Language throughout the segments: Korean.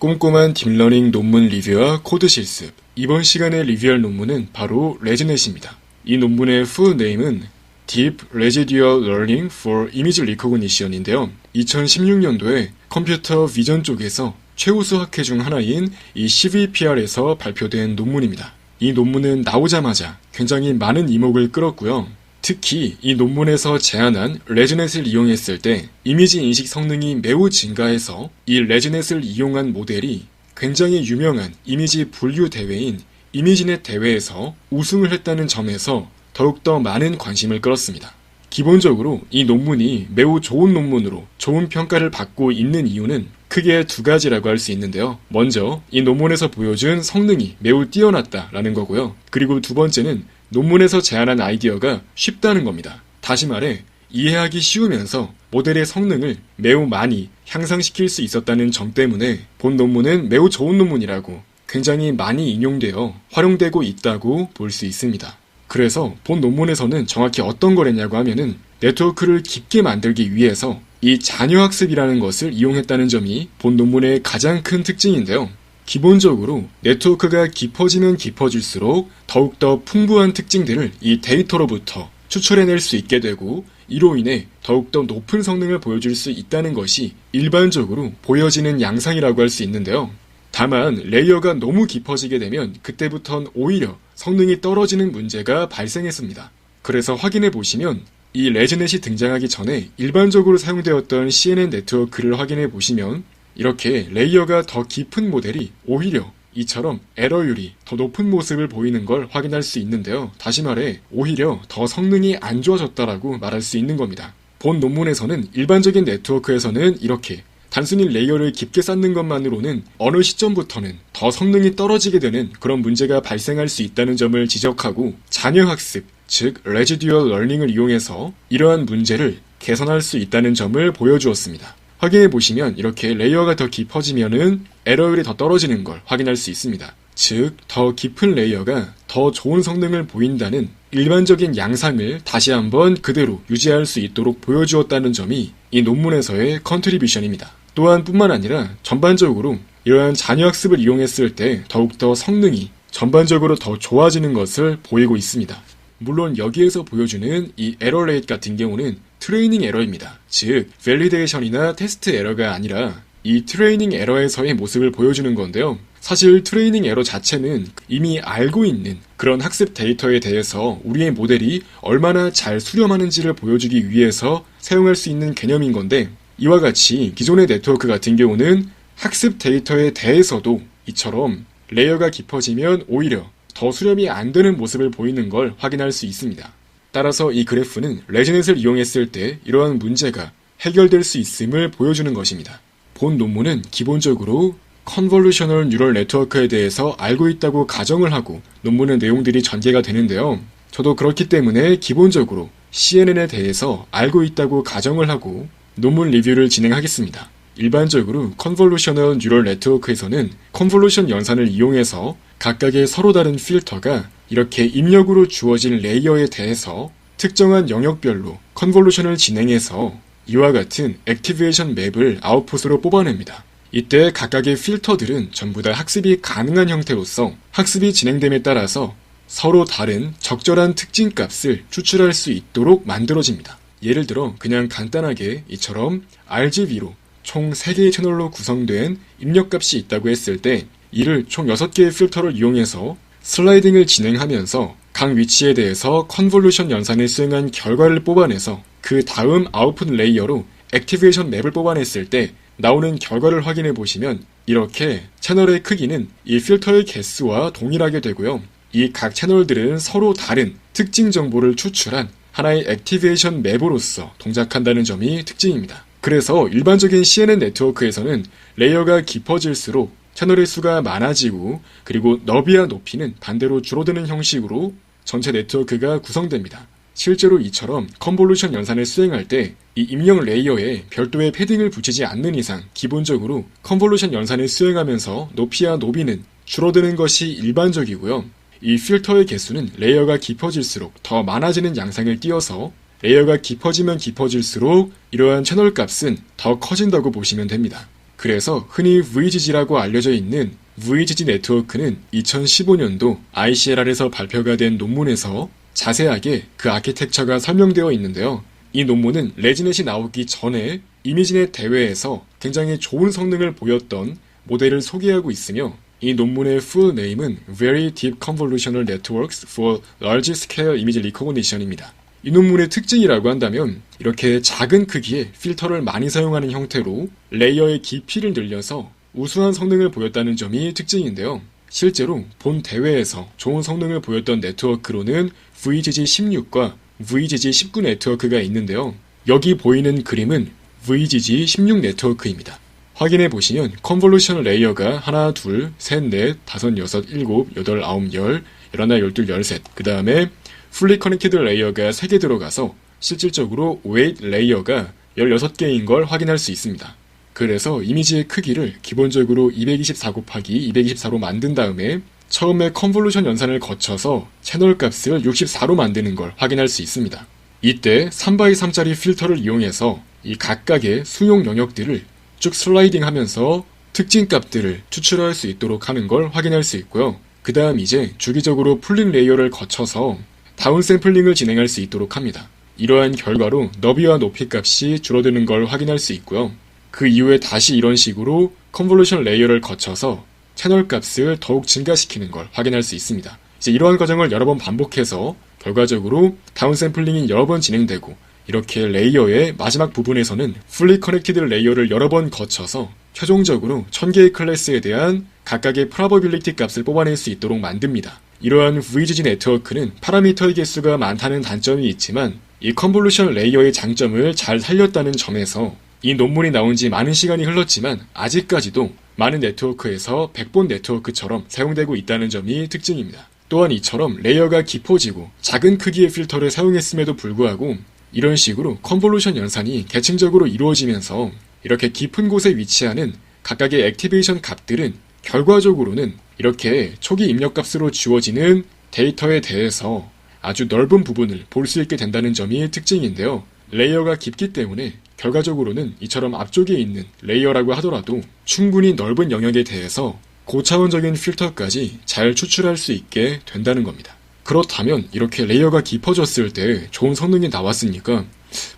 꼼꼼한 딥러닝 논문 리뷰와 코드 실습. 이번 시간에 리뷰할 논문은 바로 레즈넷입니다. 이 논문의 full name은 Deep Residual Learning for Image Recognition인데요. 2016년도에 컴퓨터 비전 쪽에서 최우수 학회 중 하나인 이 CVPR에서 발표된 논문입니다. 이 논문은 나오자마자 굉장히 많은 이목을 끌었고요. 특히 이 논문에서 제안한 레즈넷을 이용했을 때 이미지 인식 성능이 매우 증가해서 이 레즈넷을 이용한 모델이 굉장히 유명한 이미지 분류 대회인 이미지넷 대회에서 우승을 했다는 점에서 더욱더 많은 관심을 끌었습니다. 기본적으로 이 논문이 매우 좋은 논문으로 좋은 평가를 받고 있는 이유는 크게 두 가지라고 할 수 있는데요. 먼저 이 논문에서 보여준 성능이 매우 뛰어났다라는 거고요. 그리고 두 번째는 논문에서 제안한 아이디어가 쉽다는 겁니다. 다시 말해 이해하기 쉬우면서 모델의 성능을 매우 많이 향상시킬 수 있었다는 점 때문에 본 논문은 매우 좋은 논문이라고 굉장히 많이 인용되어 활용되고 있다고 볼 수 있습니다. 그래서 본 논문에서는 정확히 어떤 걸 했냐고 하면은 네트워크를 깊게 만들기 위해서 이 잔여학습이라는 것을 이용했다는 점이 본 논문의 가장 큰 특징인데요. 기본적으로 네트워크가 깊어지면 깊어질수록 더욱더 풍부한 특징들을 이 데이터로부터 추출해낼 수 있게 되고 이로 인해 더욱더 높은 성능을 보여줄 수 있다는 것이 일반적으로 보여지는 양상이라고 할 수 있는데요. 다만 레이어가 너무 깊어지게 되면 그때부터는 오히려 성능이 떨어지는 문제가 발생했습니다. 그래서 확인해 보시면 이 레즈넷이 등장하기 전에 일반적으로 사용되었던 CNN 네트워크를 확인해 보시면 이렇게 레이어가 더 깊은 모델이 오히려 이처럼 에러율이 더 높은 모습을 보이는 걸 확인할 수 있는데요. 다시 말해 오히려 더 성능이 안 좋아졌다라고 말할 수 있는 겁니다. 본 논문에서는 일반적인 네트워크에서는 이렇게 단순히 레이어를 깊게 쌓는 것만으로는 어느 시점부터는 더 성능이 떨어지게 되는 그런 문제가 발생할 수 있다는 점을 지적하고 잔여학습, 즉 레지듀얼 러닝을 이용해서 이러한 문제를 개선할 수 있다는 점을 보여주었습니다. 확인해 보시면 이렇게 레이어가 더 깊어지면은 에러율이 더 떨어지는 걸 확인할 수 있습니다. 즉, 더 깊은 레이어가 더 좋은 성능을 보인다는 일반적인 양상을 다시 한번 그대로 유지할 수 있도록 보여주었다는 점이 이 논문에서의 컨트리뷰션입니다. 또한 뿐만 아니라 전반적으로 이러한 잔여학습을 이용했을 때 더욱더 성능이 전반적으로 더 좋아지는 것을 보이고 있습니다. 물론 여기에서 보여주는 이 에러 레이트 같은 경우는 트레이닝 에러입니다. 즉, 밸리데이션이나 테스트 에러가 아니라 이 트레이닝 에러에서의 모습을 보여주는 건데요. 사실 트레이닝 에러 자체는 이미 알고 있는 그런 학습 데이터에 대해서 우리의 모델이 얼마나 잘 수렴하는지를 보여주기 위해서 사용할 수 있는 개념인 건데 이와 같이 기존의 네트워크 같은 경우는 학습 데이터에 대해서도 이처럼 레이어가 깊어지면 오히려 더 수렴이 안 되는 모습을 보이는 걸 확인할 수 있습니다. 따라서 이 그래프는 레즈넷을 이용했을 때 이러한 문제가 해결될 수 있음을 보여주는 것입니다. 본 논문은 기본적으로 컨볼루셔널 뉴럴 네트워크에 대해서 알고 있다고 가정을 하고 논문의 내용들이 전개가 되는데요. 저도 그렇기 때문에 기본적으로 CNN에 대해서 알고 있다고 가정을 하고 논문 리뷰를 진행하겠습니다. 일반적으로 컨볼루셔널 뉴럴 네트워크에서는 컨볼루션 연산을 이용해서 각각의 서로 다른 필터가 이렇게 입력으로 주어진 레이어에 대해서 특정한 영역별로 컨볼루션을 진행해서 이와 같은 액티베이션 맵을 아웃풋으로 뽑아냅니다. 이때 각각의 필터들은 전부 다 학습이 가능한 형태로서 학습이 진행됨에 따라서 서로 다른 적절한 특징 값을 추출할 수 있도록 만들어집니다. 예를 들어 그냥 간단하게 이처럼 RGB로 총 3개의 채널로 구성된 입력값이 있다고 했을 때 이를 총 6개의 필터를 이용해서 슬라이딩을 진행하면서 각 위치에 대해서 컨볼루션 연산을 수행한 결과를 뽑아내서 그 다음 아웃풋 레이어로 액티베이션 맵을 뽑아냈을 때 나오는 결과를 확인해 보시면 이렇게 채널의 크기는 이 필터의 개수와 동일하게 되고요. 이 각 채널들은 서로 다른 특징 정보를 추출한 하나의 액티베이션 맵으로서 동작한다는 점이 특징입니다. 그래서 일반적인 CNN 네트워크에서는 레이어가 깊어질수록 채널의 수가 많아지고 그리고 너비와 높이는 반대로 줄어드는 형식으로 전체 네트워크가 구성됩니다. 실제로 이처럼 컨볼루션 연산을 수행할 때 이 입력 레이어에 별도의 패딩을 붙이지 않는 이상 기본적으로 컨볼루션 연산을 수행하면서 높이와 노비는 줄어드는 것이 일반적이고요. 이 필터의 개수는 레이어가 깊어질수록 더 많아지는 양상을 띄어서 레이어가 깊어지면 깊어질수록 이러한 채널 값은 더 커진다고 보시면 됩니다. 그래서 흔히 VGG라고 알려져 있는 VGG 네트워크는 2015년도 ICLR에서 발표가 된 논문에서 자세하게 그 아키텍처가 설명되어 있는데요. 이 논문은 레지넷이 나오기 전에 이미지넷 대회에서 굉장히 좋은 성능을 보였던 모델을 소개하고 있으며 이 논문의 full name은 Very Deep Convolutional Networks for Large Scale Image Recognition입니다. 이 논문의 특징이라고 한다면 이렇게 작은 크기의 필터를 많이 사용하는 형태로 레이어의 깊이를 늘려서 우수한 성능을 보였다는 점이 특징인데요. 실제로 본 대회에서 좋은 성능을 보였던 네트워크로는 VGG16과 VGG19 네트워크가 있는데요. 여기 보이는 그림은 VGG16 네트워크입니다. 확인해 보시면 컨볼루션 레이어가 하나, 둘, 셋, 넷, 다섯, 여섯, 일곱, 여덟, 아홉, 열, 열하나, 열둘, 열셋. 그 다음에 풀리 커넥티드 레이어가 3개 들어가서 실질적으로 웨이트 레이어가 16개인 걸 확인할 수 있습니다. 그래서 이미지의 크기를 기본적으로 224 곱하기 224로 만든 다음에 처음에 컨볼루션 연산을 거쳐서 채널 값을 64로 만드는 걸 확인할 수 있습니다. 이때 3x3짜리 필터를 이용해서 이 각각의 수용 영역들을 쭉 슬라이딩 하면서 특징 값들을 추출할 수 있도록 하는 걸 확인할 수 있고요. 그 다음 이제 주기적으로 풀링 레이어를 거쳐서 다운샘플링을 진행할 수 있도록 합니다. 이러한 결과로 너비와 높이 값이 줄어드는 걸 확인할 수 있고요. 그 이후에 다시 이런 식으로 컨볼루션 레이어를 거쳐서 채널 값을 더욱 증가시키는 걸 확인할 수 있습니다. 이제 이러한 과정을 여러 번 반복해서 결과적으로 다운샘플링이 여러 번 진행되고 이렇게 레이어의 마지막 부분에서는 풀리 커넥티드 레이어를 여러 번 거쳐서 최종적으로 1000개의 클래스에 대한 각각의 프로버빌리티 값을 뽑아낼 수 있도록 만듭니다. 이러한 VGG 네트워크는 파라미터의 개수가 많다는 단점이 있지만 이 컨볼루션 레이어의 장점을 잘 살렸다는 점에서 이 논문이 나온 지 많은 시간이 흘렀지만 아직까지도 많은 네트워크에서 백본 네트워크처럼 사용되고 있다는 점이 특징입니다. 또한 이처럼 레이어가 깊어지고 작은 크기의 필터를 사용했음에도 불구하고 이런 식으로 컨볼루션 연산이 계층적으로 이루어지면서 이렇게 깊은 곳에 위치하는 각각의 액티베이션 값들은 결과적으로는 이렇게 초기 입력값으로 주어지는 데이터에 대해서 아주 넓은 부분을 볼 수 있게 된다는 점이 특징인데요. 레이어가 깊기 때문에 결과적으로는 이처럼 앞쪽에 있는 레이어라고 하더라도 충분히 넓은 영역에 대해서 고차원적인 필터까지 잘 추출할 수 있게 된다는 겁니다. 그렇다면 이렇게 레이어가 깊어졌을 때 좋은 성능이 나왔으니까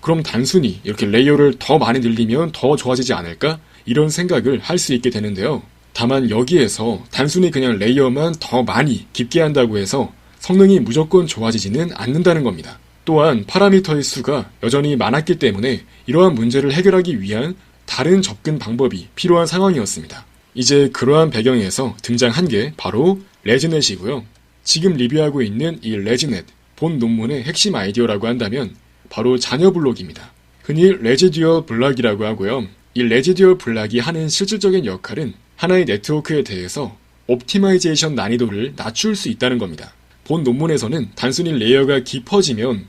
그럼 단순히 이렇게 레이어를 더 많이 늘리면 더 좋아지지 않을까? 이런 생각을 할 수 있게 되는데요. 다만 여기에서 단순히 그냥 레이어만 더 많이 깊게 한다고 해서 성능이 무조건 좋아지지는 않는다는 겁니다. 또한 파라미터의 수가 여전히 많았기 때문에 이러한 문제를 해결하기 위한 다른 접근 방법이 필요한 상황이었습니다. 이제 그러한 배경에서 등장한 게 바로 레지넷이고요. 지금 리뷰하고 있는 이 레지넷, 본 논문의 핵심 아이디어라고 한다면 바로 잔여 블록입니다. 흔히 레지듀얼 블록이라고 하고요. 이 레지듀얼 블록이 하는 실질적인 역할은 하나의 네트워크에 대해서 옵티마이제이션 난이도를 낮출 수 있다는 겁니다. 본 논문에서는 단순히 레이어가 깊어지면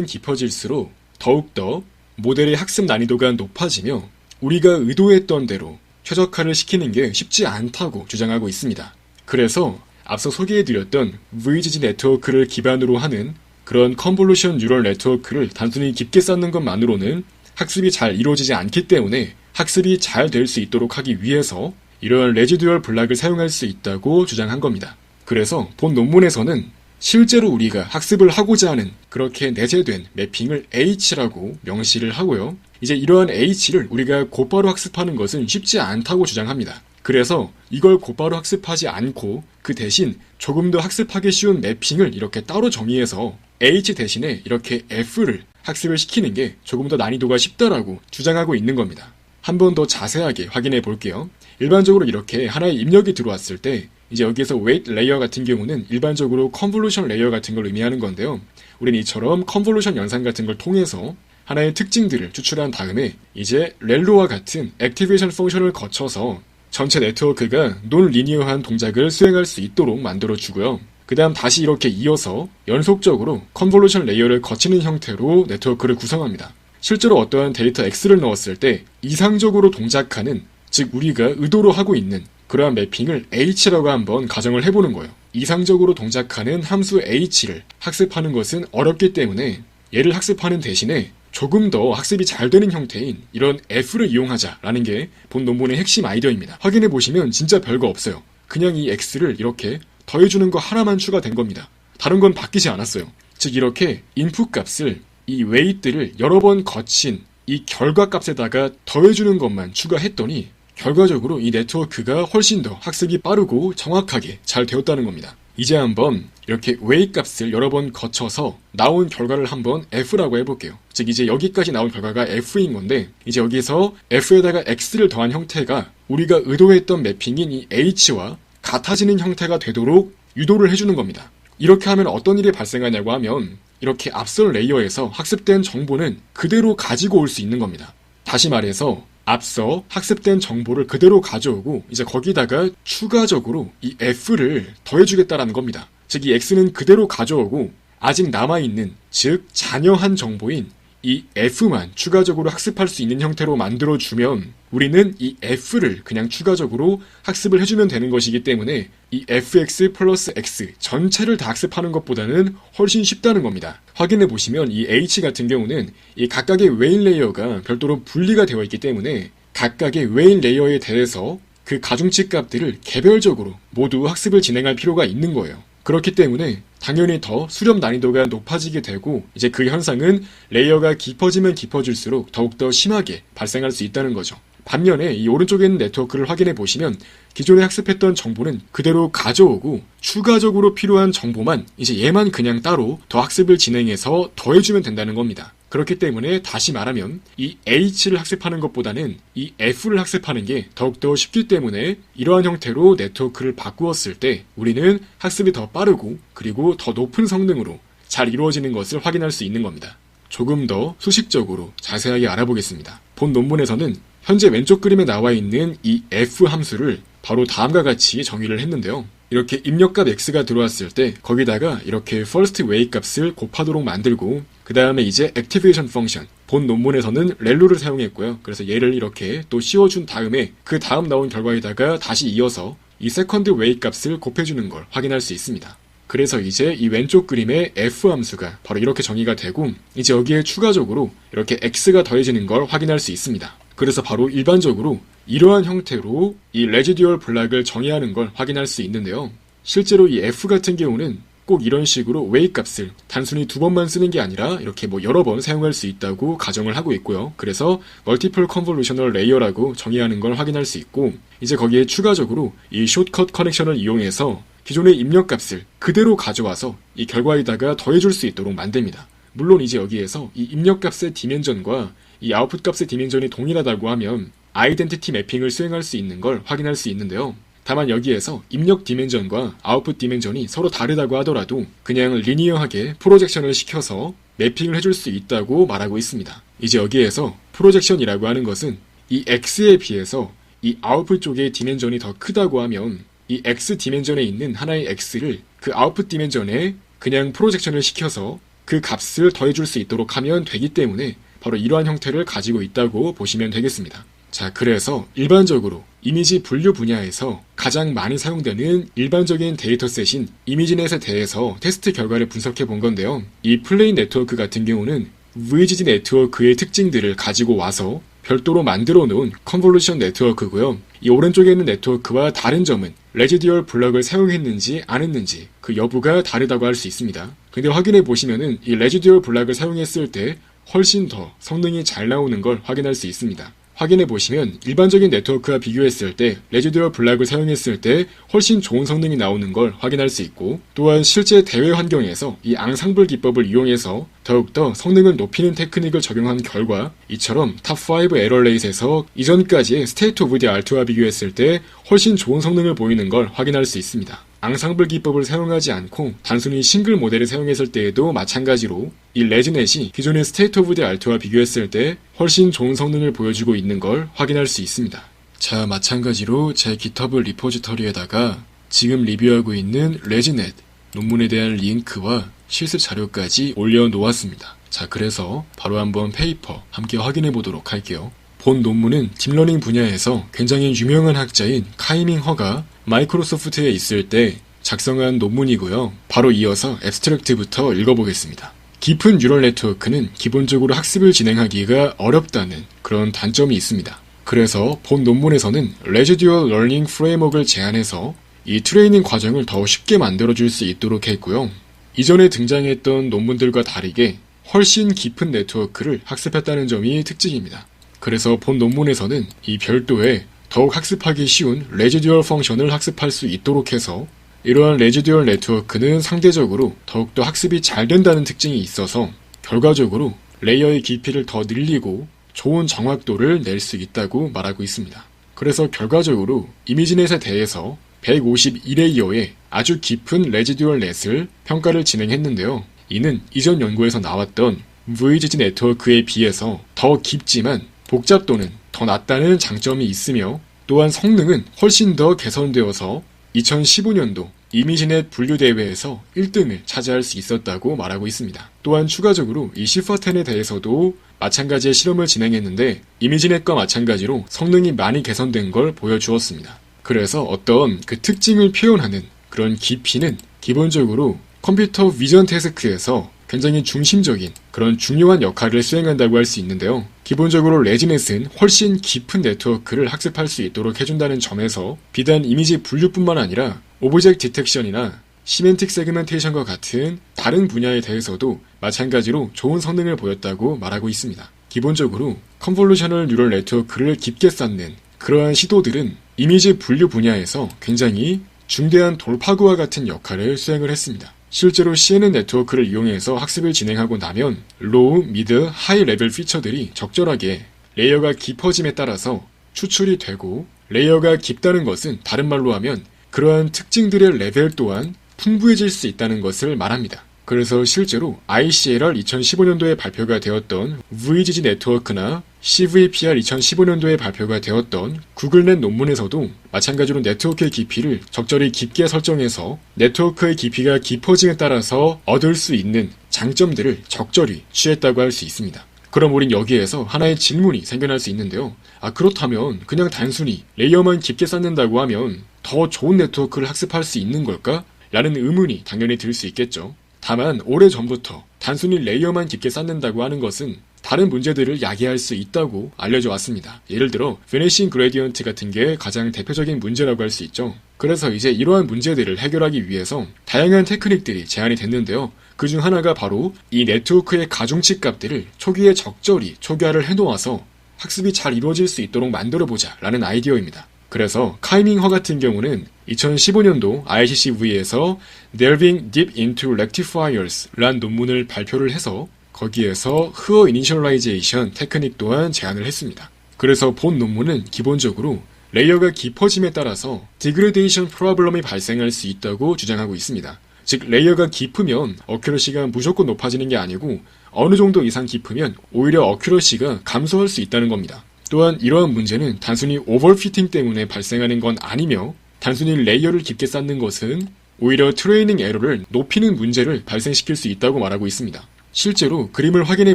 깊어질수록 더욱더 모델의 학습 난이도가 높아지며 우리가 의도했던 대로 최적화를 시키는 게 쉽지 않다고 주장하고 있습니다. 그래서 앞서 소개해드렸던 VGG 네트워크를 기반으로 하는 그런 컨볼루션 뉴럴 네트워크를 단순히 깊게 쌓는 것만으로는 학습이 잘 이루어지지 않기 때문에 학습이 잘 될 수 있도록 하기 위해서 이러한 레지듀얼 블록을 사용할 수 있다고 주장한 겁니다. 그래서 본 논문에서는 실제로 우리가 학습을 하고자 하는 그렇게 내재된 매핑을 H라고 명시를 하고요. 이제 이러한 H를 우리가 곧바로 학습하는 것은 쉽지 않다고 주장합니다. 그래서 이걸 곧바로 학습하지 않고 그 대신 조금 더 학습하기 쉬운 매핑을 이렇게 따로 정의해서 H 대신에 이렇게 F를 학습을 시키는 게 조금 더 난이도가 쉽다라고 주장하고 있는 겁니다. 한 번 더 자세하게 확인해 볼게요. 일반적으로 이렇게 하나의 입력이 들어왔을 때 이제 여기에서 웨이트 레이어 같은 경우는 일반적으로 컨볼루션 레이어 같은 걸 의미하는 건데요. 우리는 이처럼 컨볼루션 연산 같은 걸 통해서 하나의 특징들을 추출한 다음에 이제 렐로와 같은 액티베이션 펑션을 거쳐서 전체 네트워크가 논리니어한 동작을 수행할 수 있도록 만들어주고요. 그 다음 다시 이렇게 이어서 연속적으로 컨볼루션 레이어를 거치는 형태로 네트워크를 구성합니다. 실제로 어떠한 데이터 X를 넣었을 때 이상적으로 동작하는, 즉 우리가 의도로 하고 있는 그러한 매핑을 H라고 한번 가정을 해보는 거예요. 이상적으로 동작하는 함수 H를 학습하는 것은 어렵기 때문에 얘를 학습하는 대신에 조금 더 학습이 잘 되는 형태인 이런 F를 이용하자라는 게 본 논문의 핵심 아이디어입니다. 확인해 보시면 진짜 별거 없어요. 그냥 이 X를 이렇게 더해주는 거 하나만 추가된 겁니다. 다른 건 바뀌지 않았어요. 즉 이렇게 인풋 값을 이 웨이트를 여러 번 거친 이 결과 값에다가 더해주는 것만 추가했더니 결과적으로 이 네트워크가 훨씬 더 학습이 빠르고 정확하게 잘 되었다는 겁니다. 이제 한번 이렇게 웨이 값을 여러 번 거쳐서 나온 결과를 한번 F라고 해볼게요. 즉 이제 여기까지 나온 결과가 F인 건데 이제 여기서 F에다가 X를 더한 형태가 우리가 의도했던 매핑인 이 H와 같아지는 형태가 되도록 유도를 해주는 겁니다. 이렇게 하면 어떤 일이 발생하냐고 하면 이렇게 앞선 레이어에서 학습된 정보는 그대로 가지고 올 수 있는 겁니다. 다시 말해서 앞서 학습된 정보를 그대로 가져오고 이제 거기다가 추가적으로 이 F를 더해주겠다라는 겁니다. 즉 이 X는 그대로 가져오고 아직 남아있는 즉 잔여한 정보인 이 F만 추가적으로 학습할 수 있는 형태로 만들어주면 우리는 이 F를 그냥 추가적으로 학습을 해주면 되는 것이기 때문에 이 fx 플러스 x 전체를 다 학습하는 것보다는 훨씬 쉽다는 겁니다. 확인해 보시면 이 h 같은 경우는 이 각각의 웨인 레이어가 별도로 분리가 되어 있기 때문에 각각의 웨인 레이어에 대해서 그 가중치 값들을 개별적으로 모두 학습을 진행할 필요가 있는 거예요. 그렇기 때문에 당연히 더 수렴 난이도가 높아지게 되고 이제 그 현상은 레이어가 깊어지면 깊어질수록 더욱더 심하게 발생할 수 있다는 거죠. 반면에 이 오른쪽에 있는 네트워크를 확인해 보시면 기존에 학습했던 정보는 그대로 가져오고 추가적으로 필요한 정보만 이제 얘만 그냥 따로 더 학습을 진행해서 더해주면 된다는 겁니다. 그렇기 때문에 다시 말하면 이 H를 학습하는 것보다는 이 F를 학습하는 게 더욱더 쉽기 때문에 이러한 형태로 네트워크를 바꾸었을 때 우리는 학습이 더 빠르고 그리고 더 높은 성능으로 잘 이루어지는 것을 확인할 수 있는 겁니다. 조금 더 수식적으로 자세하게 알아보겠습니다. 본 논문에서는 현재 왼쪽 그림에 나와 있는 이 F 함수를 바로 다음과 같이 정의를 했는데요. 이렇게 입력값 X가 들어왔을 때 거기다가 이렇게 first way 값을 곱하도록 만들고 그 다음에 이제 activation function 본 논문에서는 렐로를 사용했고요. 그래서 얘를 이렇게 또 씌워준 다음에 그 다음 나온 결과에다가 다시 이어서 이 second way 값을 곱해주는 걸 확인할 수 있습니다. 그래서 이제 이 왼쪽 그림의 F 함수가 바로 이렇게 정의가 되고 이제 여기에 추가적으로 이렇게 X가 더해지는 걸 확인할 수 있습니다. 그래서 바로 일반적으로 이러한 형태로 이 레지듀얼 블락을 정의하는 걸 확인할 수 있는데요. 실제로 이 F 같은 경우는 꼭 이런 식으로 웨이 값을 단순히 두 번만 쓰는 게 아니라 이렇게 여러 번 사용할 수 있다고 가정을 하고 있고요. 그래서 멀티플 컨볼루셔널 레이어라고 정의하는 걸 확인할 수 있고 이제 거기에 추가적으로 이 숏컷 커넥션을 이용해서 기존의 입력값을 그대로 가져와서 이 결과에다가 더해줄 수 있도록 만듭니다. 물론 이제 여기에서 이 입력값의 디멘전과 이 아웃풋값의 디멘전이 동일하다고 하면 아이덴티티 매핑을 수행할 수 있는 걸 확인할 수 있는데요. 다만 여기에서 입력 디멘전과 아웃풋 디멘전이 서로 다르다고 하더라도 그냥 리니어하게 프로젝션을 시켜서 매핑을 해줄 수 있다고 말하고 있습니다. 이제 여기에서 프로젝션이라고 하는 것은 이 X에 비해서 이 아웃풋 쪽의 디멘전이 더 크다고 하면 이 X 디멘전에 있는 하나의 X를 그 아웃풋 디멘전에 그냥 프로젝션을 시켜서 그 값을 더해줄 수 있도록 하면 되기 때문에 바로 이러한 형태를 가지고 있다고 보시면 되겠습니다. 자, 그래서 일반적으로 이미지 분류 분야에서 가장 많이 사용되는 일반적인 데이터셋인 이미지넷에 대해서 테스트 결과를 분석해 본 건데요. 이 플레인 네트워크 같은 경우는 VGG 네트워크의 특징들을 가지고 와서 별도로 만들어 놓은 컨볼루션 네트워크고요. 이 오른쪽에 있는 네트워크와 다른 점은 레지듀얼 블럭을 사용했는지 안 했는지 그 여부가 다르다고 할 수 있습니다. 근데 확인해 보시면은 이 레지듀얼 블럭을 사용했을 때 훨씬 더 성능이 잘 나오는 걸 확인할 수 있습니다. 확인해 보시면 일반적인 네트워크와 비교했을 때 레지듀얼 블락을 사용했을 때 훨씬 좋은 성능이 나오는 걸 확인할 수 있고 또한 실제 대회 환경에서 이 앙상블 기법을 이용해서 더욱더 성능을 높이는 테크닉을 적용한 결과 이처럼 탑5 에러레이트에서 이전까지의 스테이트 오브 디 아트와 비교했을 때 훨씬 좋은 성능을 보이는 걸 확인할 수 있습니다. 앙상블 기법을 사용하지 않고 단순히 싱글 모델을 사용했을 때에도 마찬가지로 이 레지넷이 기존의 스테이트 오브 디 아트와 비교했을 때 훨씬 좋은 성능을 보여주고 있는 걸 확인할 수 있습니다. 자, 마찬가지로 제 GitHub 리포지터리에다가 지금 리뷰하고 있는 레지넷 논문에 대한 링크와 실습 자료까지 올려놓았습니다. 자, 그래서 바로 한번 페이퍼 함께 확인해 보도록 할게요. 본 논문은 딥러닝 분야에서 굉장히 유명한 학자인 카이밍 허가 마이크로소프트에 있을 때 작성한 논문이고요. 바로 이어서 앱스트랙트부터 읽어보겠습니다. 깊은 뉴럴 네트워크는 기본적으로 학습을 진행하기가 어렵다는 그런 단점이 있습니다. 그래서 본 논문에서는 Residual Learning Framework을 제안해서 이 트레이닝 과정을 더 쉽게 만들어줄 수 있도록 했고요. 이전에 등장했던 논문들과 다르게 훨씬 깊은 네트워크를 학습했다는 점이 특징입니다. 그래서 본 논문에서는 이 별도의 더욱 학습하기 쉬운 레지듀얼 펑션을 학습할 수 있도록 해서 이러한 레지듀얼 네트워크는 상대적으로 더욱더 학습이 잘 된다는 특징이 있어서 결과적으로 레이어의 깊이를 더 늘리고 좋은 정확도를 낼 수 있다고 말하고 있습니다. 그래서 결과적으로 이미지넷에 대해서 151레이어의 아주 깊은 레지듀얼 넷을 평가를 진행했는데요. 이는 이전 연구에서 나왔던 VGG 네트워크에 비해서 더 깊지만 복잡도는 더 낮다는 장점이 있으며 또한 성능은 훨씬 더 개선되어서 2015년도 이미지넷 분류대회에서 1등을 차지할 수 있었다고 말하고 있습니다. 또한 추가적으로 이 시퍼10에 대해서도 마찬가지의 실험을 진행했는데 이미지넷과 마찬가지로 성능이 많이 개선된 걸 보여주었습니다. 그래서 어떤 그 특징을 표현하는 그런 깊이는 기본적으로 컴퓨터 비전 태스크에서 굉장히 중심적인 그런 중요한 역할을 수행한다고 할 수 있는데요. 기본적으로 레지넷은 훨씬 깊은 네트워크를 학습할 수 있도록 해준다는 점에서 비단 이미지 분류뿐만 아니라 오브젝트 디텍션이나 시멘틱 세그멘테이션과 같은 다른 분야에 대해서도 마찬가지로 좋은 성능을 보였다고 말하고 있습니다. 기본적으로 컨볼루셔널 뉴럴 네트워크를 깊게 쌓는 그러한 시도들은 이미지 분류 분야에서 굉장히 중대한 돌파구와 같은 역할을 수행을 했습니다. 실제로 CNN 네트워크를 이용해서 학습을 진행하고 나면 로우, 미드, 하이 레벨 피처들이 적절하게 레이어가 깊어짐에 따라서 추출이 되고 레이어가 깊다는 것은 다른 말로 하면 그러한 특징들의 레벨 또한 풍부해질 수 있다는 것을 말합니다. 그래서 실제로 ICLR 2015년도에 발표가 되었던 VGG 네트워크나 CVPR 2015년도에 발표가 되었던 구글넷 논문에서도 마찬가지로 네트워크의 깊이를 적절히 깊게 설정해서 네트워크의 깊이가 깊어짐에 따라서 얻을 수 있는 장점들을 적절히 취했다고 할 수 있습니다. 그럼 우린 여기에서 하나의 질문이 생겨날 수 있는데요. 그렇다면 그냥 단순히 레이어만 깊게 쌓는다고 하면 더 좋은 네트워크를 학습할 수 있는 걸까? 라는 의문이 당연히 들 수 있겠죠. 다만 오래전부터 단순히 레이어만 깊게 쌓는다고 하는 것은 다른 문제들을 야기할 수 있다고 알려져 왔습니다. 예를 들어 Vanishing Gradient 같은 게 가장 대표적인 문제라고 할 수 있죠. 그래서 이제 이러한 문제들을 해결하기 위해서 다양한 테크닉들이 제안이 됐는데요. 그중 하나가 바로 이 네트워크의 가중치 값들을 초기에 적절히 초기화를 해놓아서 학습이 잘 이루어질 수 있도록 만들어보자 라는 아이디어입니다. 그래서 카이밍허 같은 경우는 2015년도 ICCV에서 Delving Deep into Rectifiers 란 논문을 발표를 해서 거기에서 흐어 이니셜라이제이션 테크닉 또한 제안을 했습니다. 그래서 본 논문은 기본적으로 레이어가 깊어짐에 따라서 디그레데이션 프로블럼이 발생할 수 있다고 주장하고 있습니다. 즉 레이어가 깊으면 어큐러시가 무조건 높아지는 게 아니고 어느 정도 이상 깊으면 오히려 어큐러시가 감소할 수 있다는 겁니다. 또한 이러한 문제는 단순히 오버피팅 때문에 발생하는 건 아니며 단순히 레이어를 깊게 쌓는 것은 오히려 트레이닝 에러를 높이는 문제를 발생시킬 수 있다고 말하고 있습니다. 실제로 그림을 확인해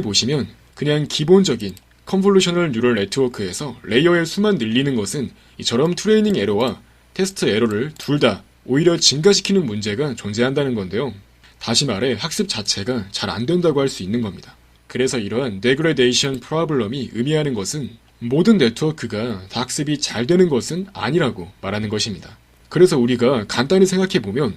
보시면 그냥 기본적인 컨볼루셔널 뉴럴 네트워크에서 레이어의 수만 늘리는 것은 이처럼 트레이닝 에러와 테스트 에러를 둘 다 오히려 증가시키는 문제가 존재한다는 건데요. 다시 말해 학습 자체가 잘 안 된다고 할 수 있는 겁니다. 그래서 이러한 데그레데이션 프로블럼이 의미하는 것은 모든 네트워크가 다 학습이 잘 되는 것은 아니라고 말하는 것입니다. 그래서 우리가 간단히 생각해보면